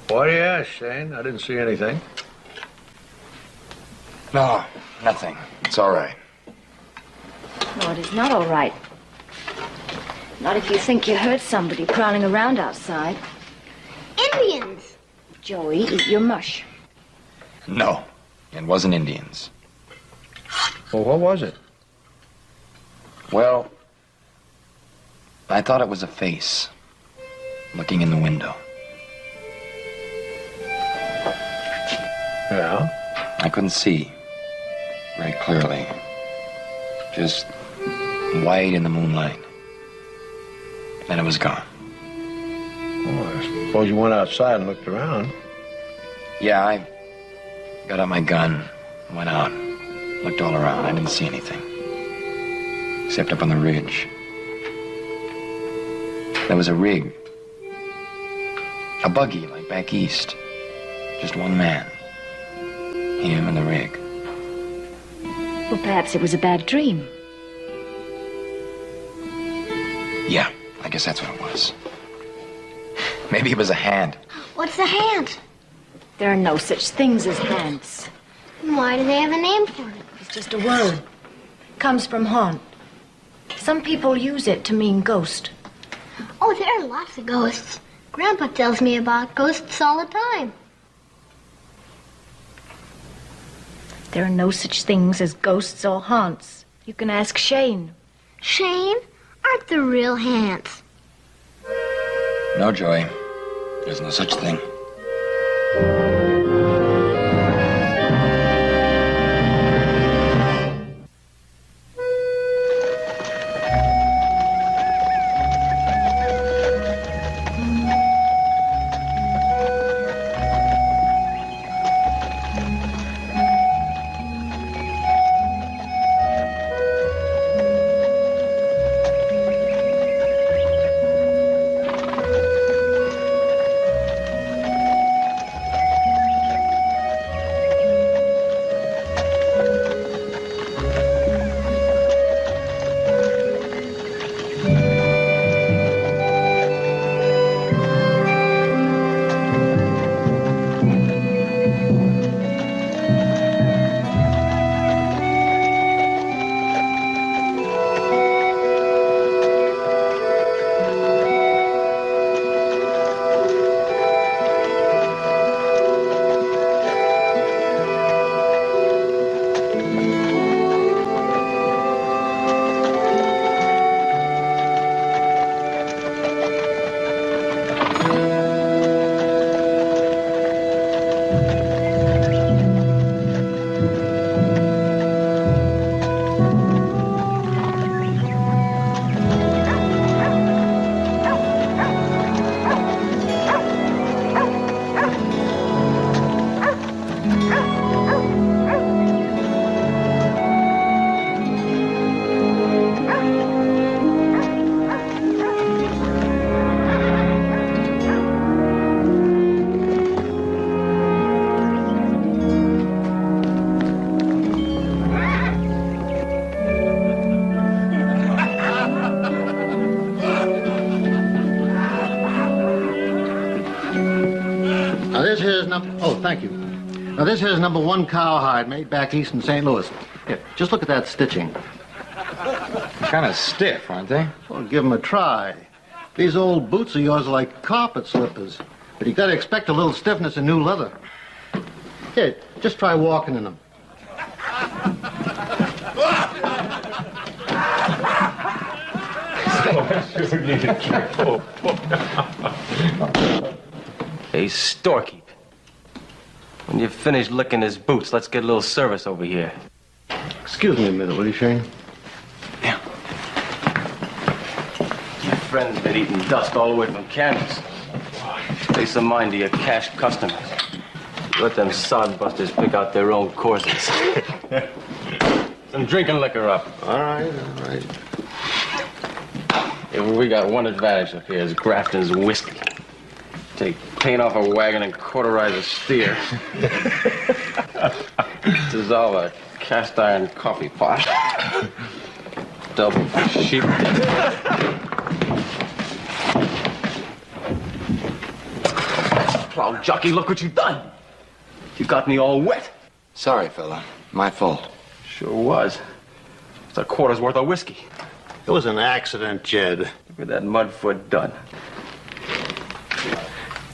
Speaker 11: Why do you ask, Shane? I didn't see anything.
Speaker 5: No, nothing. It's all right.
Speaker 6: No, it is not all right. Not if you think you heard somebody prowling around outside.
Speaker 7: Indians!
Speaker 6: Joey, eat your mush.
Speaker 5: No, it wasn't Indians.
Speaker 11: Well, what was it?
Speaker 5: Well, I thought it was a face looking in the window.
Speaker 11: Yeah?
Speaker 5: I couldn't see very clearly. Just white in the moonlight. Then it was gone.
Speaker 11: Oh, I suppose you went outside and looked around.
Speaker 5: Yeah, I got out my gun, went out, looked all around. I didn't see anything. Except up on the ridge. There was a rig. A buggy, like back east. Just one man. Him and the rig.
Speaker 6: Well, perhaps it was a bad dream.
Speaker 5: Yeah, I guess that's what it was. Maybe it was a hand.
Speaker 7: What's a hand?
Speaker 6: There are no such things as hands.
Speaker 7: Why do they have a name for it?
Speaker 6: It's just a word. Comes from haunt. Some people use it to mean ghost.
Speaker 7: Oh, there are lots of ghosts. Grandpa tells me about ghosts all the time.
Speaker 6: There are no such things as ghosts or haunts. You can ask Shane.
Speaker 7: Shane? Aren't there real hands?
Speaker 5: No, Joey. There's no such thing.
Speaker 8: Thank you. Now, this here's #1 cowhide made back east in St. Louis. Here, just look at that stitching.
Speaker 5: Kind of stiff, aren't they?
Speaker 8: Well, give them a try. These old boots of yours are like carpet slippers. But you gotta expect a little stiffness in new leather. Here, just try walking in them.
Speaker 12: Hey, storekeep. When you've finished licking his boots, let's get a little service over here.
Speaker 8: Excuse me a minute, will you, Shane?
Speaker 12: Yeah. My friend's been eating dust all the way from Kansas. Pay some mind to your cash customers. Let them sodbusters pick out their own courses. Some drinking liquor up.
Speaker 8: All right, all right.
Speaker 12: Yeah, well, we got one advantage up here is Grafton's whiskey. Take paint off a wagon and cauterize a steer. Dissolve a cast iron coffee pot. Double sheep. Plow jockey, look what you've done. You got me all wet.
Speaker 5: Sorry, fella. My fault.
Speaker 12: Sure was. It's a quarter's worth of whiskey.
Speaker 8: It was an accident, Jed.
Speaker 12: Look at that mudfoot done.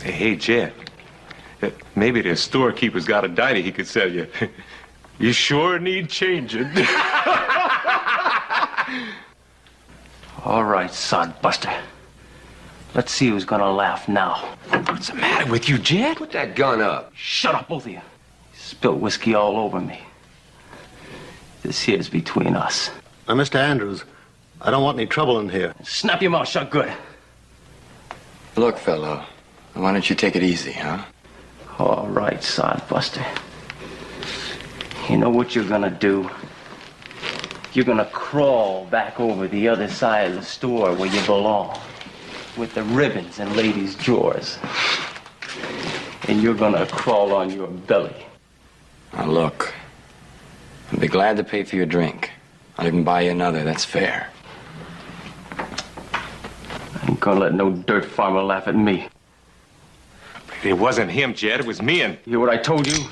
Speaker 13: Hey, Jed. Maybe the storekeeper's got a diner he could sell you. You sure need changing.
Speaker 12: All right, sodbuster. Let's see who's gonna laugh now.
Speaker 13: What's the matter with you, Jed? Put that gun up.
Speaker 12: Shut up, both of you. You spilled whiskey all over me. This here's between us.
Speaker 8: Now, Mr. Andrews, I don't want any trouble in here.
Speaker 12: Snap your mouth shut good.
Speaker 5: Look, fellow, why don't you take it easy, huh?
Speaker 12: All right, sodbuster. You know what you're gonna do? You're gonna crawl back over the other side of the store where you belong, with the ribbons and ladies' drawers. And you're gonna crawl on your belly.
Speaker 5: Now look, I'd be glad to pay for your drink. I'll even buy you another, that's fair.
Speaker 12: I ain't gonna let no dirt farmer laugh at me.
Speaker 13: It wasn't him, Jed. It was me and...
Speaker 12: You hear what I told you?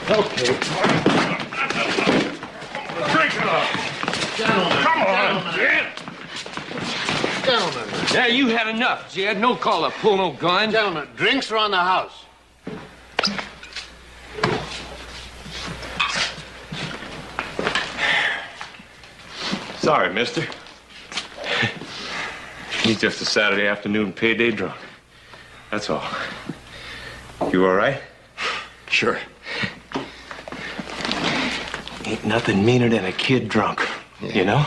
Speaker 11: Okay. Drink it up. Gentlemen. Come on, Jed.
Speaker 14: Gentlemen.
Speaker 15: Yeah, you had enough, Jed. No call to pull no gun.
Speaker 14: Gentlemen, drinks are on the house.
Speaker 13: Sorry, mister. He's just a Saturday afternoon payday drunk. That's all. You all right?
Speaker 5: Sure.
Speaker 13: Ain't nothing meaner than a kid drunk, you know?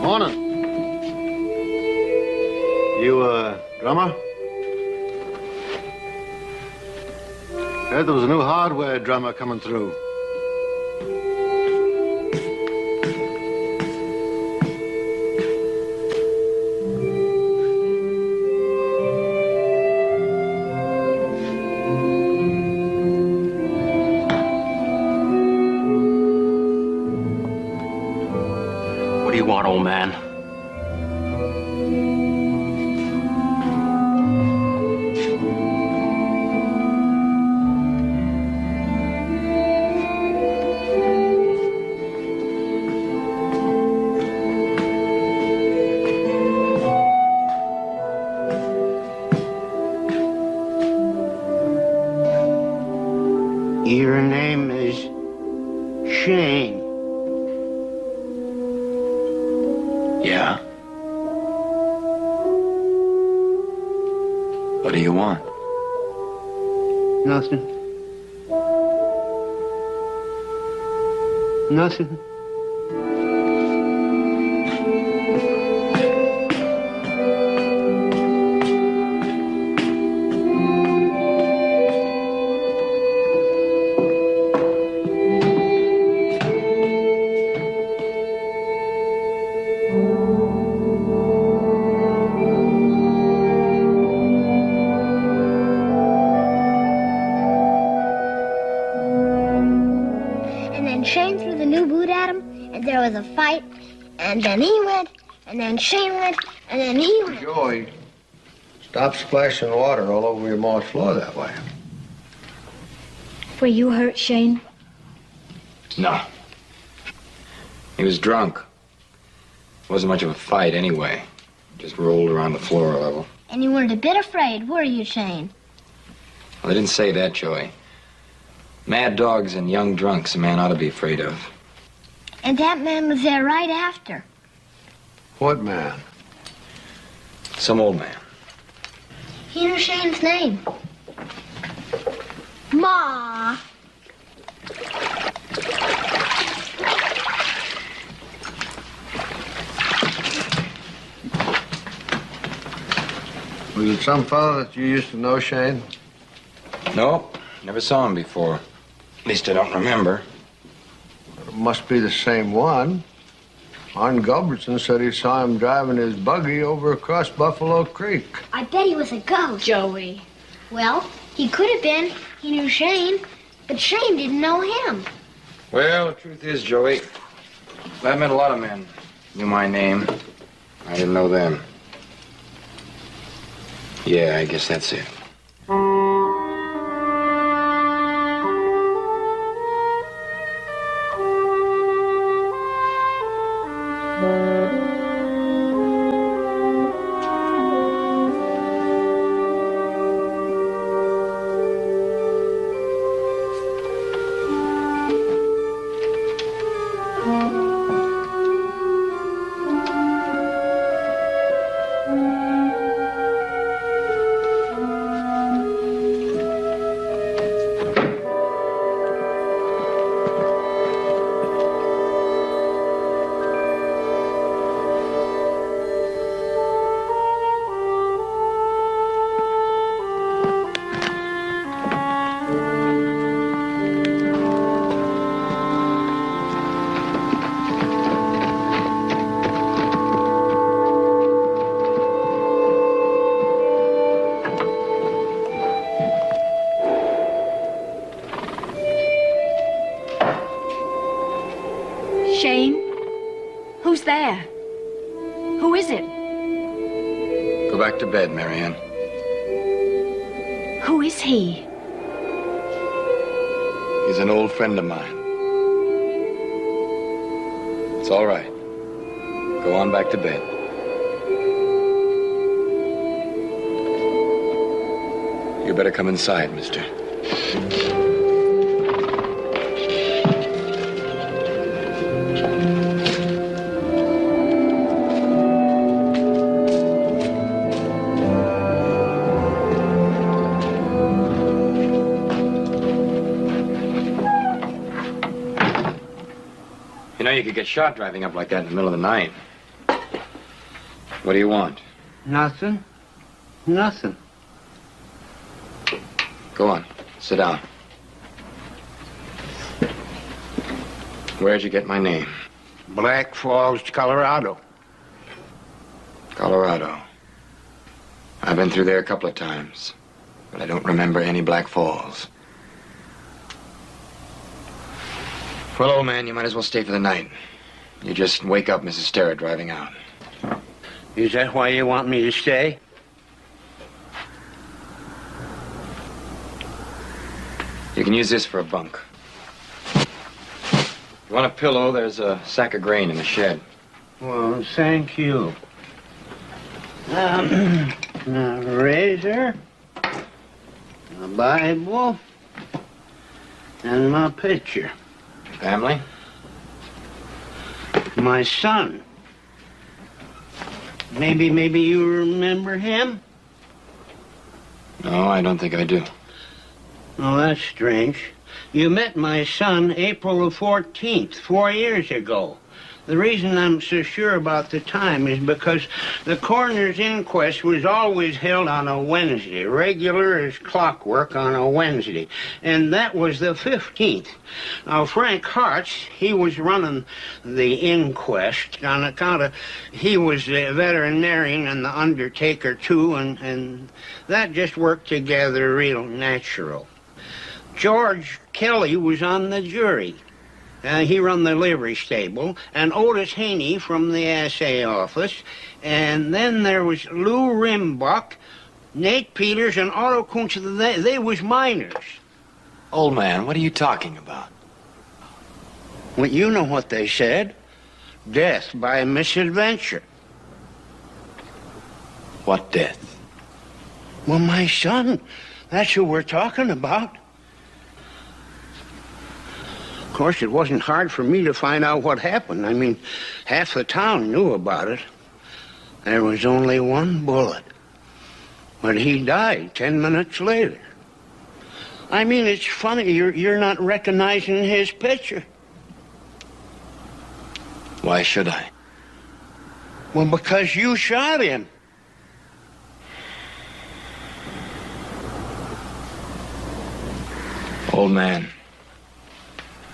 Speaker 14: Morning. You, drummer? Heard there was a new hardware drummer coming through.
Speaker 12: What do you want, old man?
Speaker 14: Your name is Shane.
Speaker 5: Yeah? What do you want?
Speaker 14: Nothing. Nothing.
Speaker 7: And then Shane threw the new boot at him, and there was a fight, and then he went, and then Shane went, and then he went.
Speaker 11: Joey, stop splashing water all over your moss floor that way.
Speaker 6: Were you hurt, Shane?
Speaker 5: No. He was drunk. Wasn't much of a fight anyway. Just rolled around the floor a level.
Speaker 7: And you weren't a bit afraid, were you, Shane?
Speaker 5: Well, I didn't say that, Joey. Mad dogs and young drunks a man ought to be afraid of.
Speaker 7: And that man was there right after.
Speaker 11: What man?
Speaker 5: Some old man.
Speaker 7: He knew Shane's name. Ma.
Speaker 11: Was it some fellow that you used to know, Shane?
Speaker 5: Nope. Never saw him before. At least I don't remember.
Speaker 11: It must be the same one. Arn Gulbertson said he saw him driving his buggy over across Buffalo Creek.
Speaker 7: I bet he was a ghost.
Speaker 4: Joey.
Speaker 7: Well, he could have been. He knew Shane, but Shane didn't know him.
Speaker 5: Well, the truth is, Joey, that meant a lot of men knew my name. I didn't know them. Yeah, I guess that's it.
Speaker 6: Shane? Who's there? Who is it?
Speaker 10: Go back to bed, Marianne.
Speaker 6: Who is he?
Speaker 10: He's an old friend of mine. It's all right. Go on back to bed. You better come inside, mister. You know, you could get shot driving up like that in the middle of the night. What do you want?
Speaker 16: Nothing. Nothing.
Speaker 10: Go on. Sit down. Where'd you get my name?
Speaker 16: Black Falls, Colorado.
Speaker 10: Colorado. I've been through there a couple of times, but I don't remember any Black Falls. Well, old man, you might as well stay for the night. You just wake up Mrs. Sterrett driving out.
Speaker 16: Is that why you want me to stay?
Speaker 10: You can use this for a bunk. If you want a pillow, there's a sack of grain in the shed.
Speaker 16: Well, thank you. A razor, a Bible, and my picture.
Speaker 10: Family?
Speaker 16: My son. Maybe you remember him?
Speaker 10: No, I don't think I do.
Speaker 16: Oh, that's strange. You met my son April the 14th, 4 years ago. The reason I'm so sure about the time is because the coroner's inquest was always held on a Wednesday, regular as clockwork on a Wednesday, and that was the 15th. Now, Frank Hartz, he was running the inquest on account of he was the veterinarian and the undertaker, too, and that just worked together real natural. George Kelly was on the jury. He run the livery stable, and Otis Haney from the assay office, and then there was Lou Rimbuck, Nate Peters, and Otto Kuntz. They was minors.
Speaker 10: Old man, what are you talking about?
Speaker 16: Well, you know what they said. Death by misadventure.
Speaker 10: What death?
Speaker 16: Well, my son. That's who we're talking about. Of course, it wasn't hard for me to find out what happened. I mean, half the town knew about it. There was only one bullet. But he died 10 minutes later. I mean, it's funny, you're not recognizing his picture.
Speaker 10: Why should I?
Speaker 16: Well, because you shot him.
Speaker 10: Old man,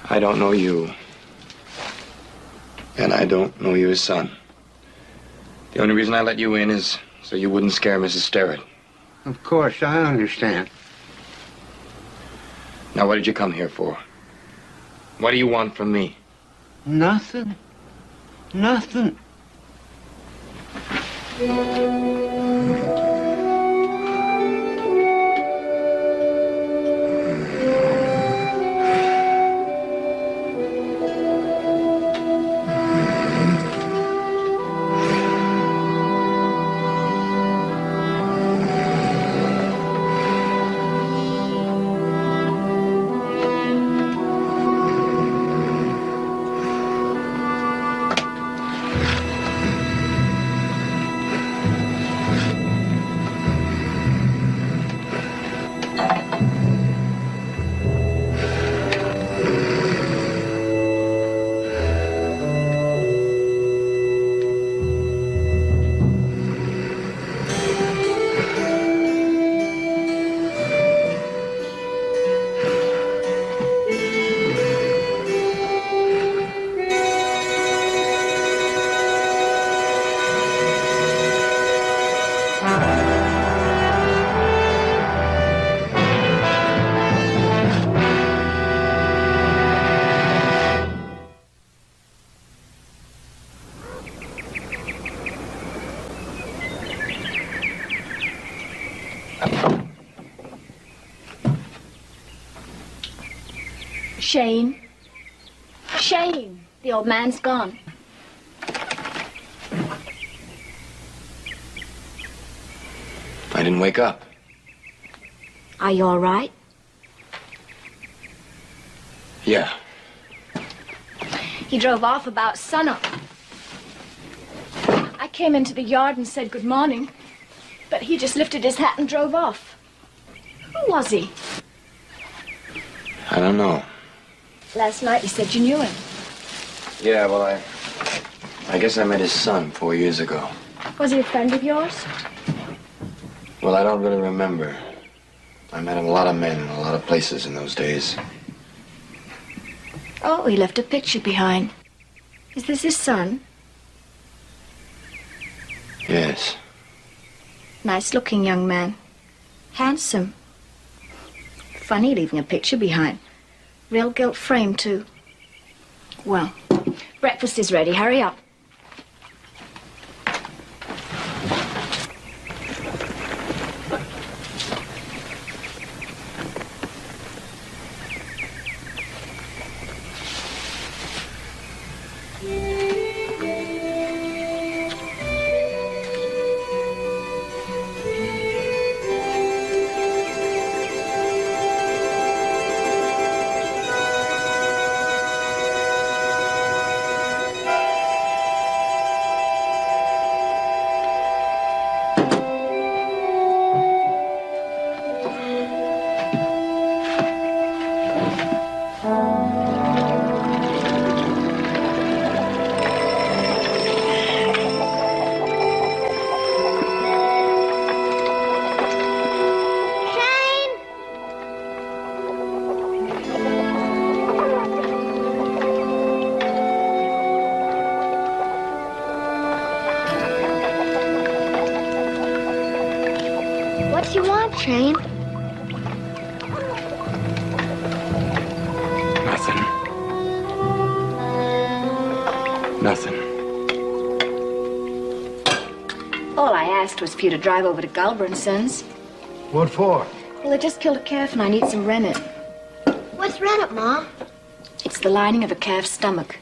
Speaker 10: I don't know you. And I don't know your son. The only reason I let you in is so you wouldn't scare Mrs. Sterrett.
Speaker 16: Of course, I understand.
Speaker 10: Now, what did you come here for? What do you want from me?
Speaker 16: Nothing. Nothing.
Speaker 6: Shane. Shane. The old man's gone.
Speaker 5: I didn't wake up.
Speaker 6: Are you all right?
Speaker 5: Yeah.
Speaker 6: He drove off about sunup. I came into the yard and said good morning, but he just lifted his hat and drove off. Who was he?
Speaker 5: I don't know.
Speaker 6: Last night you said you knew him.
Speaker 5: Yeah, well, I guess I met his son 4 years ago.
Speaker 6: Was he a friend of yours?
Speaker 5: Well, I don't really remember. I met a lot of men in a lot of places in those days.
Speaker 6: Oh, he left a picture behind. Is this his son?
Speaker 5: Yes.
Speaker 6: Nice-looking young man. Handsome. Funny leaving a picture behind. Real gilt frame, too. Well, breakfast is ready. Hurry up.
Speaker 7: What do you want, Shane?
Speaker 5: Nothing. Nothing.
Speaker 6: All I asked was for you to drive over to Gulber and Sons.
Speaker 11: What for?
Speaker 6: Well, they just killed a calf and I need some rennet.
Speaker 7: What's rennet, Ma?
Speaker 6: It's the lining of a calf's stomach.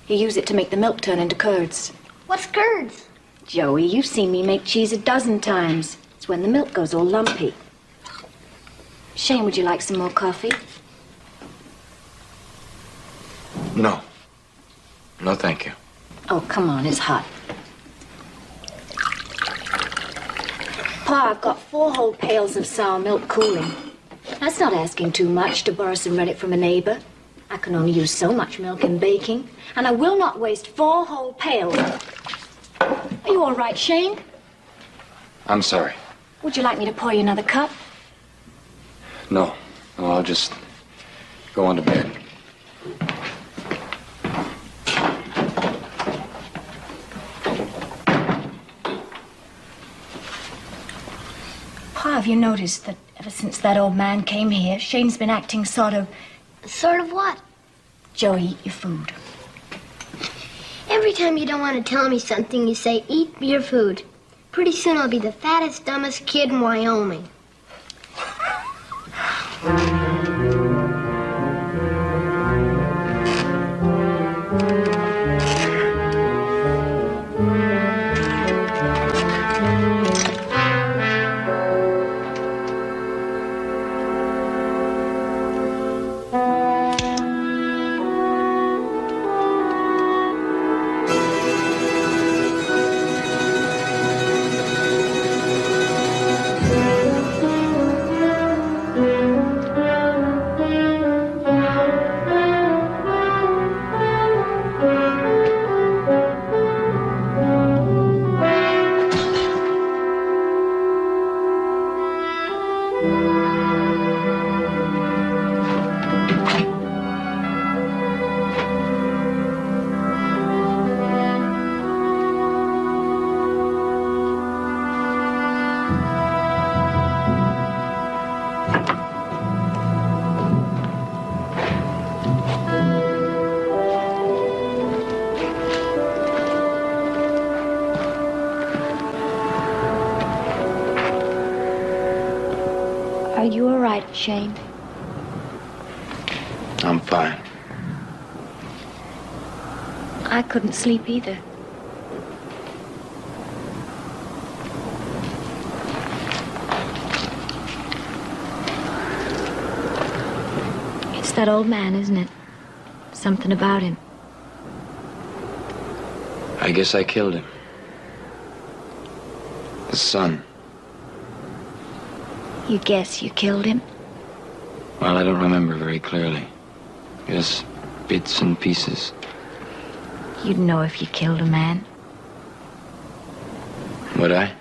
Speaker 6: You use it to make the milk turn into curds.
Speaker 7: What's curds?
Speaker 6: Joey, you've seen me make cheese 12 times. It's when the milk goes all lumpy. Shane, would you like some more coffee?
Speaker 5: No. No, thank you.
Speaker 6: Oh, come on, it's hot. Pa, I've got 4 whole pails of sour milk cooling. That's not asking too much to borrow some rennet from a neighbor. I can only use so much milk in baking, and I will not waste 4 whole pails. Are you all right, Shane?
Speaker 5: I'm sorry.
Speaker 6: Would you like me to pour you another cup?
Speaker 5: No. No, I'll just go on to bed.
Speaker 6: Pa, have you noticed that ever since that old man came here, Shane's been acting sort of...
Speaker 7: Sort of what?
Speaker 6: Joey, eat your food.
Speaker 7: Every time you don't want to tell me something, you say, eat your food. Pretty soon I'll be the fattest, dumbest kid in Wyoming.
Speaker 6: Are you all right, Shane?
Speaker 5: I'm fine.
Speaker 6: I couldn't sleep either. It's that old man, isn't it? Something about him.
Speaker 5: I guess I killed him. The son.
Speaker 6: You guess you killed him?
Speaker 5: Well, I don't remember very clearly. Just bits and pieces.
Speaker 6: You'd know if you killed a man.
Speaker 5: Would I?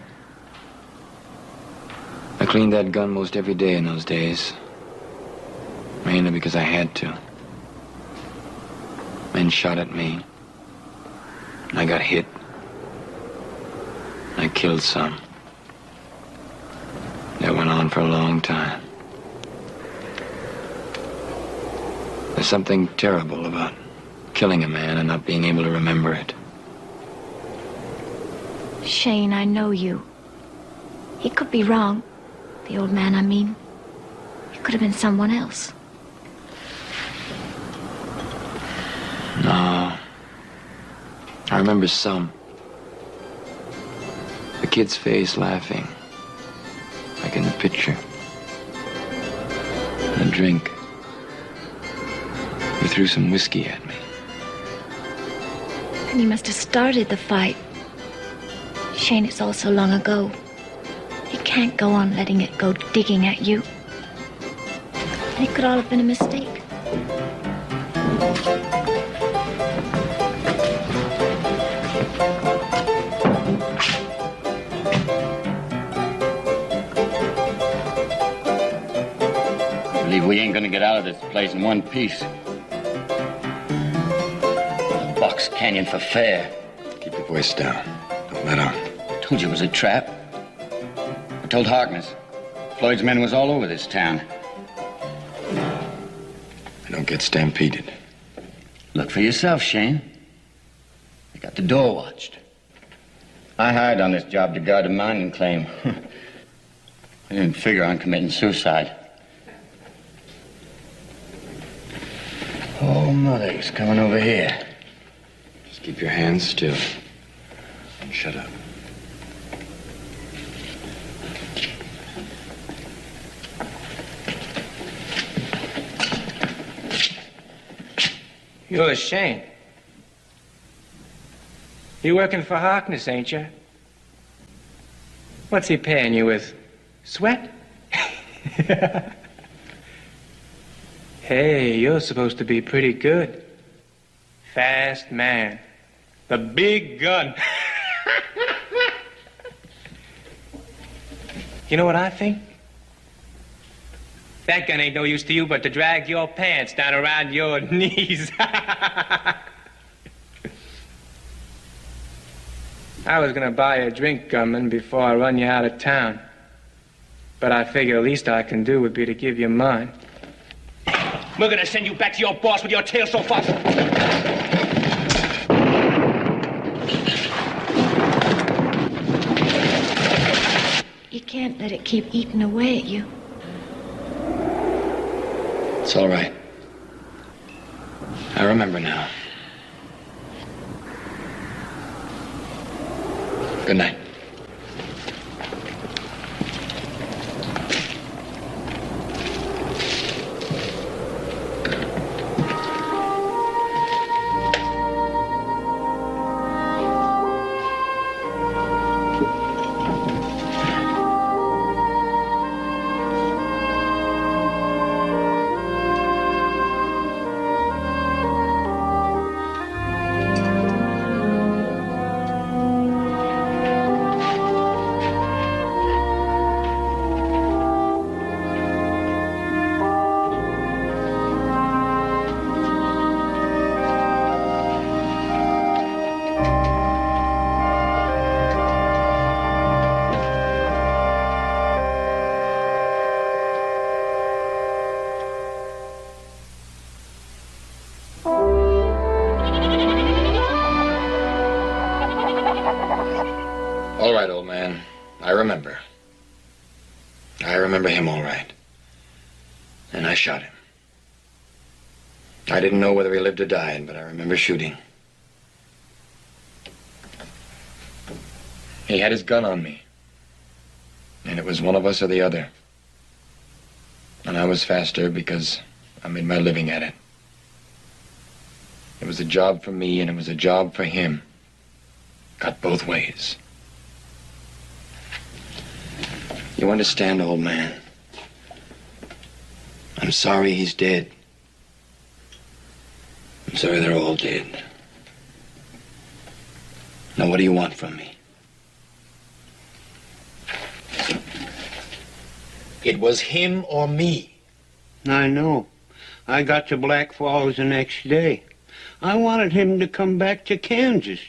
Speaker 5: I cleaned that gun most every day in those days. Mainly because I had to. Men shot at me. I got hit. I killed some. That went on for a long time. There's something terrible about killing a man and not being able to remember it.
Speaker 6: Shane, I know you. He could be wrong. The old man, I mean. He could have been someone else.
Speaker 5: No. I remember some. The kid's face laughing. Like in the picture. And a drink. He threw some whiskey at me.
Speaker 6: And he must have started the fight. Shane, it's all so long ago. You can't go on letting it go digging at you. And it could all have been a mistake.
Speaker 17: I believe we ain't gonna get out of this place in one piece. The Box Canyon for fair.
Speaker 10: Keep your voice down. Don't let on.
Speaker 17: I told you it was a trap. I told Harkness. Floyd's men was all over this town.
Speaker 10: I don't get stampeded.
Speaker 17: Look for yourself, Shane. They got the door watched. I hired on this job to guard a mining claim. I didn't figure on committing suicide. Oh, Mother, he's coming over here.
Speaker 10: Just keep your hands still. Shut up.
Speaker 15: You're Shane. You working for Harkness, ain't you? What's he paying you with? Sweat? Hey, you're supposed to be pretty good. Fast man. The big gun. You know what I think? That gun ain't no use to you but to drag your pants down around your knees. I was gonna buy you a drink, gunman, before I run you out of town. But I figure the least I can do would be to give you mine. We're gonna send you back to your boss with your tail so fast.
Speaker 6: You can't let it keep eating away at you.
Speaker 5: It's all right. I remember now. Good night. All right, old man. I remember. I remember him all right. And I shot him. I didn't know whether he lived or died, but I remember shooting. He had his gun on me. And it was one of us or the other. And I was faster because I made my living at it. It was a job for me and it was a job for him. Got both ways. You understand, old man? I'm sorry he's dead. I'm sorry they're all dead. Now what do you want from me? It was him or me.
Speaker 16: I know. I got to Black Falls the next day. I wanted him to come back to Kansas.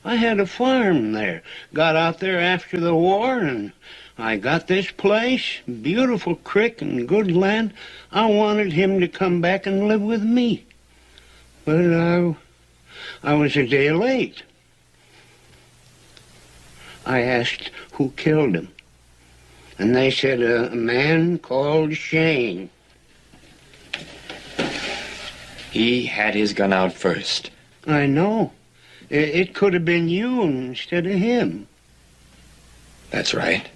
Speaker 16: I had a farm there. Got out there after the war, and I got this place, beautiful creek and good land. I wanted him to come back and live with me. But I was a day late. I asked who killed him. And they said a man called Shane.
Speaker 5: He had his gun out first.
Speaker 16: I know. It could have been you instead of him.
Speaker 5: That's right.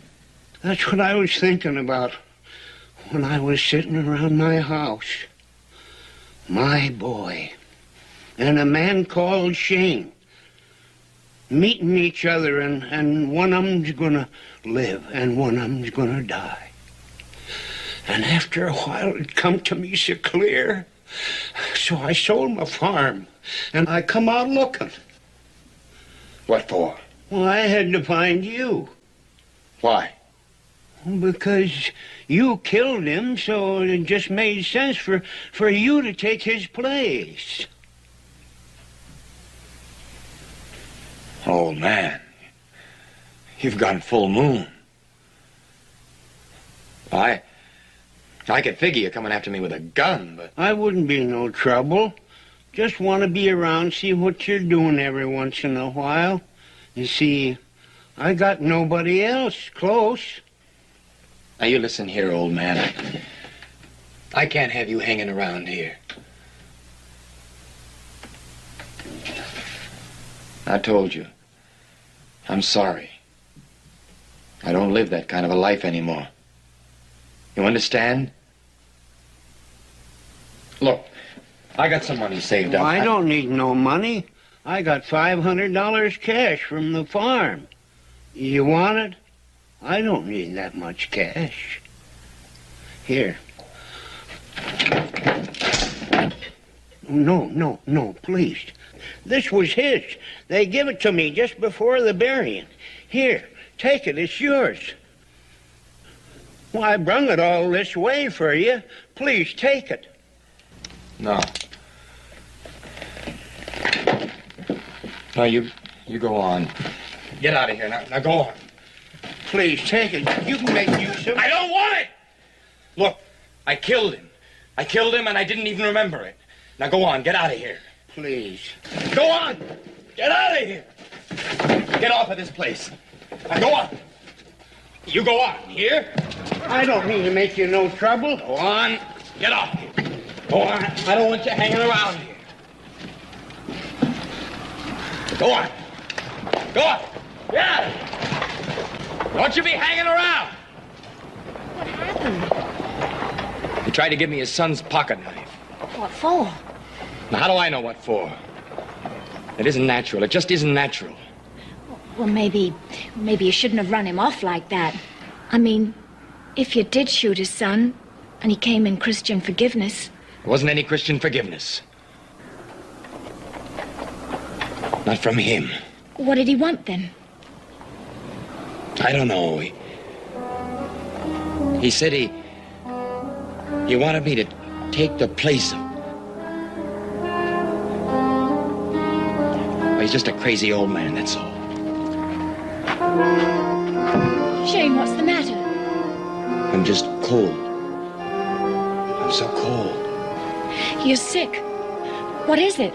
Speaker 16: That's what I was thinking about when I was sitting around my house. My boy and a man called Shane meeting each other, and one of them's gonna live and one of them's gonna die. And after a while it come to me so clear, so I sold my farm and I come out looking.
Speaker 5: What for?
Speaker 16: Well, I had to find you.
Speaker 5: Why?
Speaker 16: Because you killed him, so it just made sense for you to take his place.
Speaker 5: Oh, man. You've gone full moon. I could figure you're coming after me with a gun, but...
Speaker 16: I wouldn't be no trouble. Just want to be around, see what you're doing every once in a while. You see, I got nobody else close.
Speaker 5: Now, you listen here, old man. I can't have you hanging around here. I told you. I'm sorry. I don't live that kind of a life anymore. You understand? Look, I got some money saved up.
Speaker 16: I don't need no money. I got $500 cash from the farm. You want it? I don't need that much cash. Here. No, please. This was his. They give it to me just before the burying. Here, take it. It's yours. Well, I brung it all this way for you. Please, take it.
Speaker 5: No. No, you go on. Get out of here. Now go on.
Speaker 16: Please, take it. You can make use of it.
Speaker 5: I don't want it! Look, I killed him. I killed him and I didn't even remember it. Now go on. Get out of here.
Speaker 16: Please.
Speaker 5: Go on! Get out of here! Get off of this place. Now go on. You go on. Here?
Speaker 16: I don't mean to make you no trouble.
Speaker 5: Go on. Get off here. Go on. I don't want you hanging around here. Go on. Go on. Get out of here. Don't you be hanging around.
Speaker 6: What happened?
Speaker 5: He tried to give me his son's pocket knife.
Speaker 6: What for?
Speaker 5: Now, how do I know what for? It isn't natural. It just isn't natural.
Speaker 6: Well, maybe you shouldn't have run him off like that. I mean, if you did shoot his son, and he came in Christian forgiveness...
Speaker 5: There wasn't any Christian forgiveness. Not from him.
Speaker 6: What did he want, then?
Speaker 5: I don't know. He said he wanted me to take the place of... Well, he's just a crazy old man, that's all.
Speaker 6: Shane, what's the matter?
Speaker 5: I'm just cold. I'm so cold.
Speaker 6: You're sick. What is it?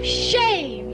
Speaker 6: Shane!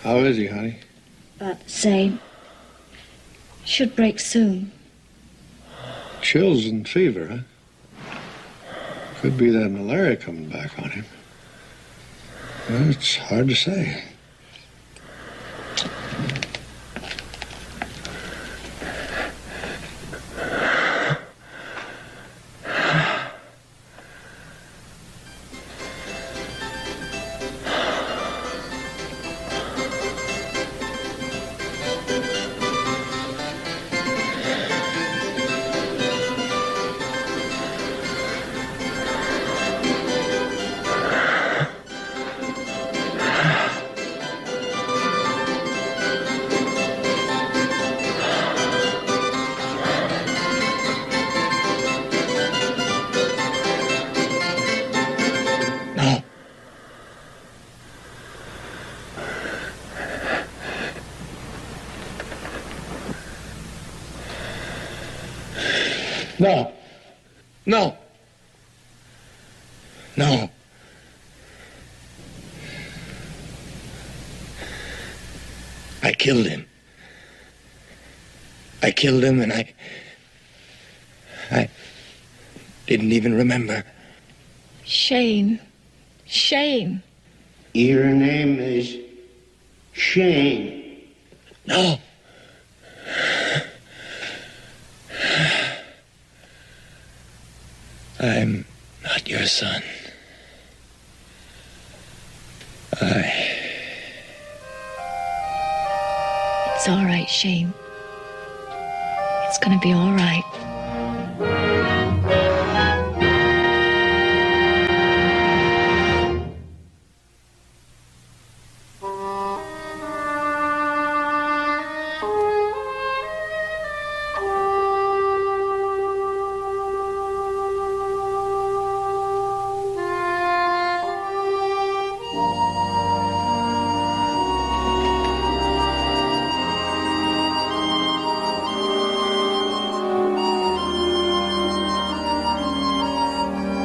Speaker 14: How is he, honey?
Speaker 6: About the same. Should break soon.
Speaker 14: Chills and fever, huh? Could be that malaria coming back on him. Well, it's hard to say.
Speaker 15: No. No. No. I killed him. I killed him and I didn't even remember.
Speaker 6: Shane. Shane.
Speaker 16: Your name is Shane.
Speaker 15: No. I'm not your son.
Speaker 6: It's all right, Shane. It's gonna be all right.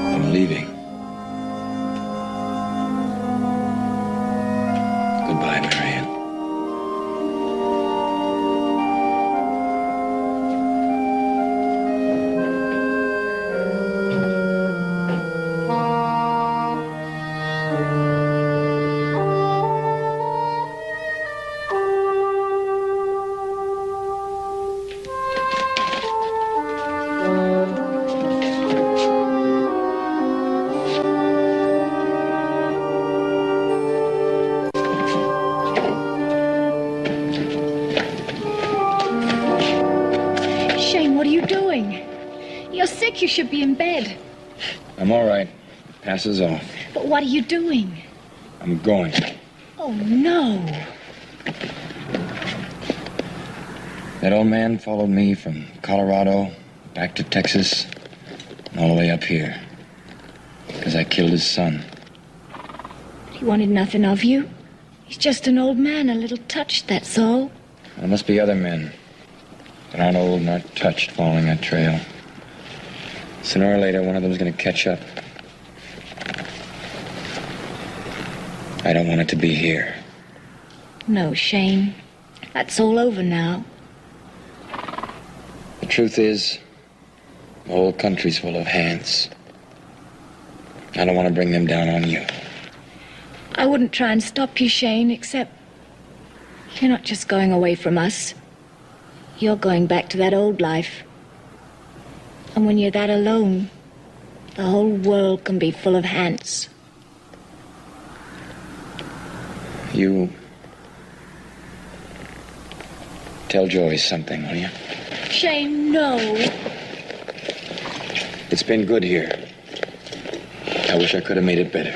Speaker 5: I'm leaving. Goodbye, Marianne.
Speaker 6: Shane, what are you doing? You're sick. You should be in bed.
Speaker 5: I'm all right. Passes off.
Speaker 6: But what are you doing?
Speaker 5: I'm going.
Speaker 6: Oh, no.
Speaker 5: That old man followed me from Colorado back to Texas and all the way up here because I killed his son.
Speaker 6: He wanted nothing of you. He's just an old man, a little touched, that's all.
Speaker 5: There must be other men that aren't old and aren't touched following that trail. Sooner or later, one of them's going to catch up. I don't want it to be here.
Speaker 6: No, Shane. That's all over now.
Speaker 5: The truth is, the whole country's full of hands. I don't want to bring them down on you.
Speaker 6: I wouldn't try and stop you, Shane, except you're not just going away from us. You're going back to that old life. And when you're that alone, the whole world can be full of hands.
Speaker 5: You tell Joyce something, will you?
Speaker 6: Shane, no.
Speaker 5: It's been good here. I wish I could have made it better.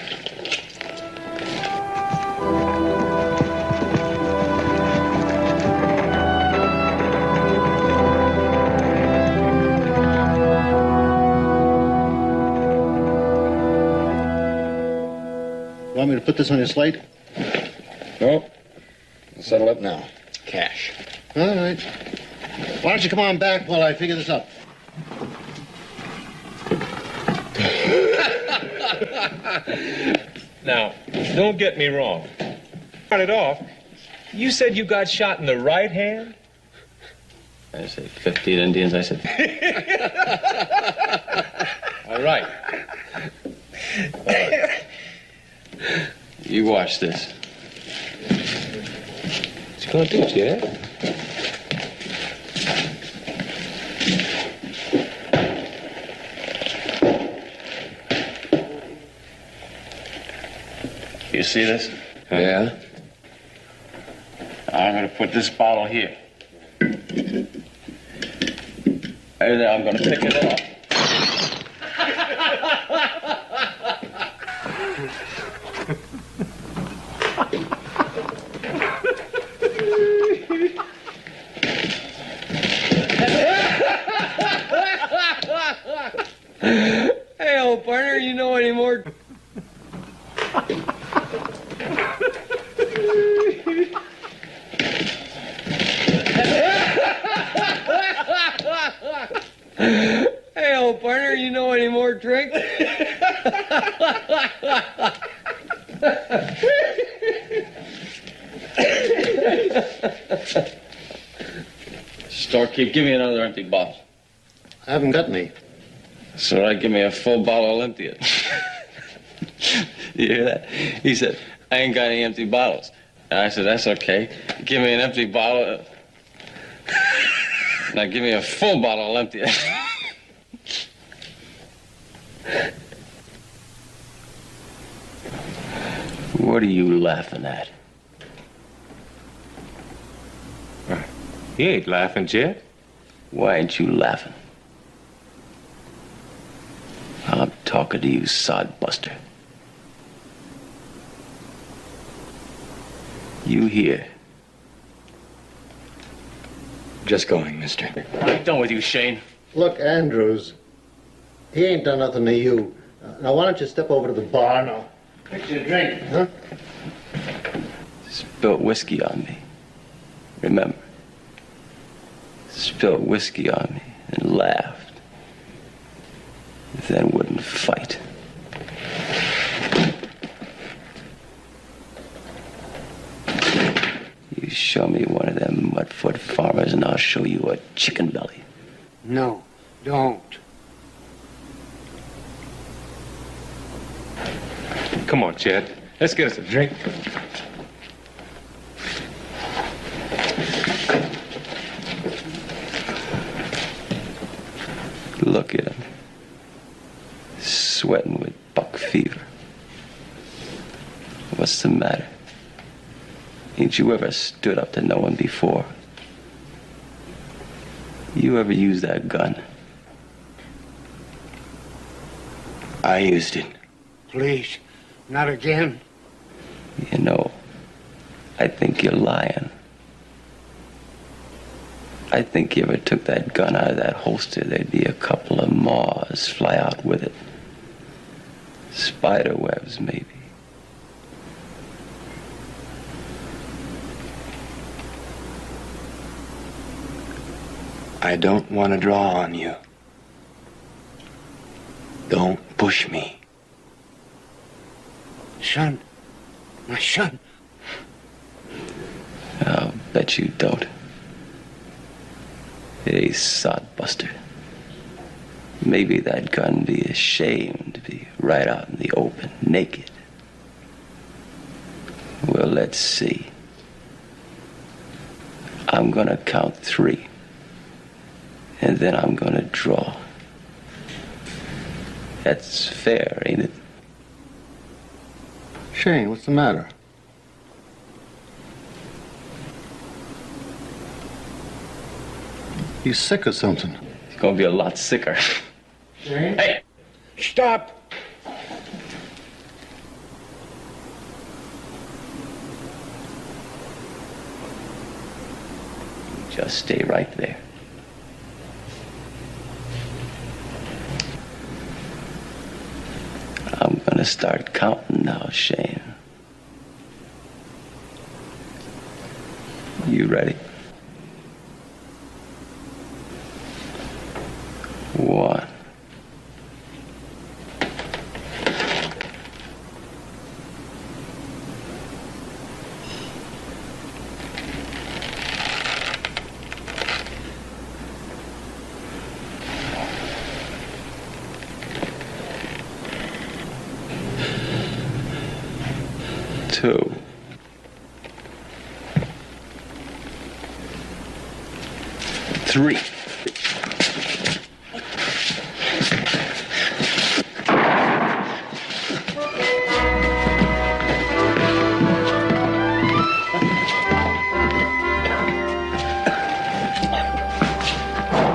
Speaker 8: Want me to put this on your slate?
Speaker 17: Nope. I'll settle it now. Cash.
Speaker 8: All right. Why don't you come on back while I figure this out?
Speaker 13: Now, don't get me wrong. Start it off. You said you got shot in the right hand?
Speaker 12: I said 15 Indians. I said.
Speaker 13: All right.
Speaker 12: You watch this.
Speaker 13: What you gonna do, Jed?
Speaker 12: You see this?
Speaker 17: Yeah?
Speaker 12: I'm gonna put this bottle here. And then I'm gonna pick it up.
Speaker 15: Hey, old partner, you know any more? Hey, old partner, you know any more tricks?
Speaker 12: Storekeep, give me another empty bottle.
Speaker 8: I haven't got any.
Speaker 12: So I give me a full bottle, I'll empty it. You hear that? He said, I ain't got any empty bottles. And I said, that's okay. Give me an empty bottle. Now give me a full bottle, I'll empty it. What are you laughing at?
Speaker 13: He ain't laughing, Jed.
Speaker 12: Why ain't you laughing? I'm talking to you, sodbuster. You here?
Speaker 5: Just going, mister.
Speaker 12: I'm done with you, Shane.
Speaker 8: Look, Andrews, he ain't done nothing to you. Now, why don't you step over to the bar now? Fix you a drink, huh?
Speaker 12: Spilt whiskey on me. Remember? Spilled whiskey on me and laughed. Then wouldn't fight. You show me one of them mudfoot farmers and I'll show you a chicken belly.
Speaker 16: No, don't.
Speaker 13: Come on, Jed. Let's get us a drink.
Speaker 12: Look at him. Sweating with buck fever. What's the matter? Ain't you ever stood up to no one before? You ever used that gun? I used it.
Speaker 16: Please, not again.
Speaker 12: You know, I think you're lying. I think you ever took that gun out of that holster, there'd be a couple of maws fly out with it. Spider webs, maybe.
Speaker 17: I don't want to draw on you. Don't push me.
Speaker 16: Son, my son.
Speaker 12: I'll bet you don't. Hey, sodbuster. Maybe that gun be ashamed to be right out in the open, naked. Well, let's see. I'm gonna count 3. And then I'm gonna draw. That's fair, ain't it?
Speaker 8: Shane, what's the matter? You sick or something?
Speaker 12: He's gonna be a lot sicker.
Speaker 16: Shane?
Speaker 12: Hey!
Speaker 16: Stop!
Speaker 12: Just stay right there. I'm gonna start counting now, Shane. ready? 1. Two. Three.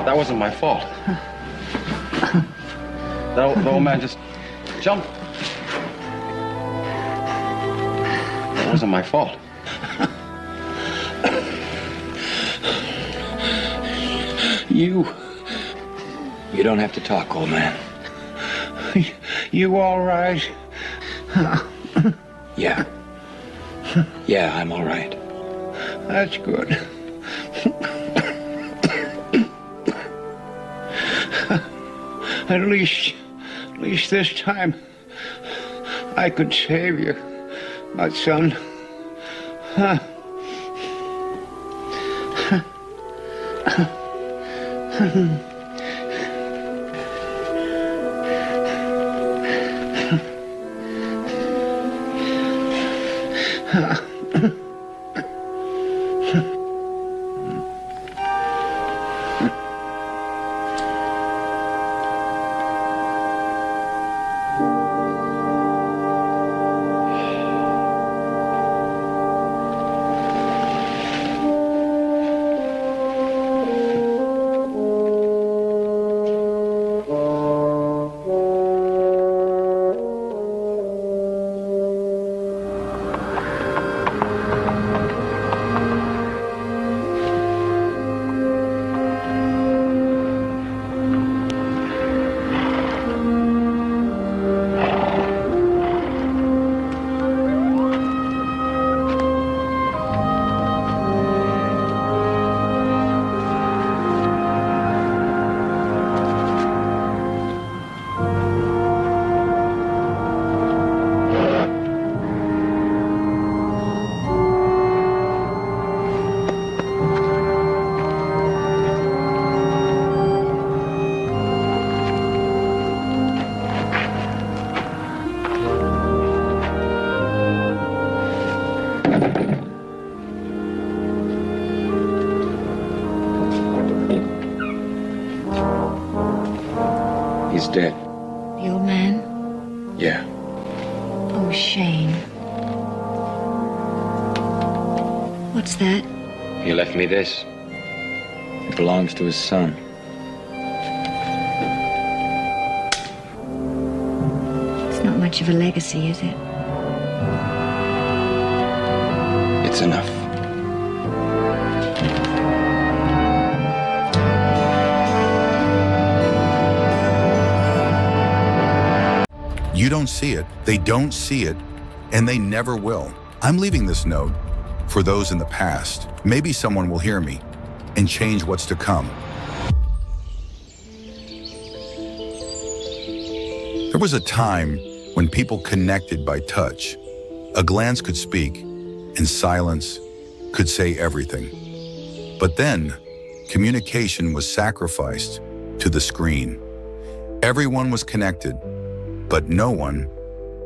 Speaker 12: That wasn't my fault. The old man just jumped. That wasn't my fault.
Speaker 5: You don't have to talk, old man.
Speaker 16: You all right?
Speaker 5: Yeah. Yeah, I'm all right.
Speaker 16: That's good. At least this time, I could save you, my son.
Speaker 5: He's dead.
Speaker 6: The old man?
Speaker 5: Yeah.
Speaker 6: Oh, Shane. What's that?
Speaker 5: He left me this. It belongs to his son.
Speaker 6: It's not much of a legacy, is it?
Speaker 5: It's enough.
Speaker 18: You don't see it, they don't see it, and they never will. I'm leaving this note for those in the past. Maybe someone will hear me and change what's to come. There was a time when people connected by touch. A glance could speak, and silence could say everything. But then, communication was sacrificed to the screen. Everyone was connected, but no one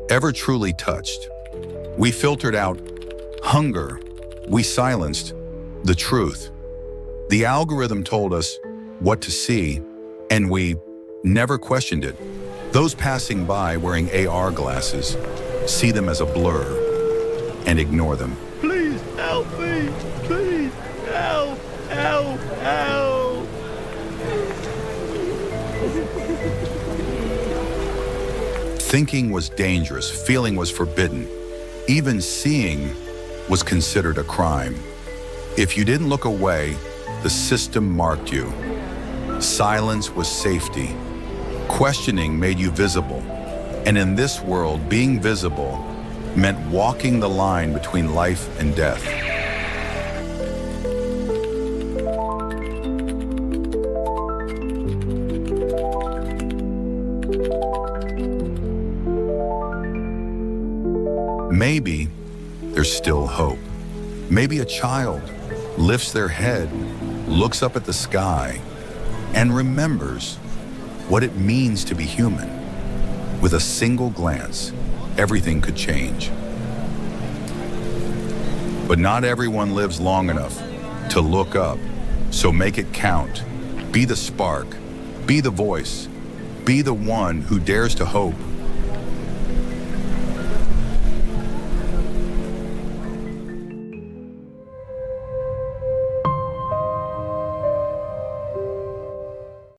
Speaker 18: ever truly touched. We filtered out hunger. We silenced the truth. The algorithm told us what to see, and we never questioned it. Those passing by wearing AR glasses see them as a blur and ignore them.
Speaker 19: Please help me! Please help! Help! Help!
Speaker 18: Thinking was dangerous, feeling was forbidden. Even seeing was considered a crime. If you didn't look away, the system marked you. Silence was safety. Questioning made you visible. And in this world, being visible meant walking the line between life and death. maybe there's still hope. Maybe a child lifts their head, looks up at the sky, and remembers what it means to be human. With a single glance, everything could change. But not everyone lives long enough to look up, so make it count. Be the spark, be the voice, be the one who dares to hope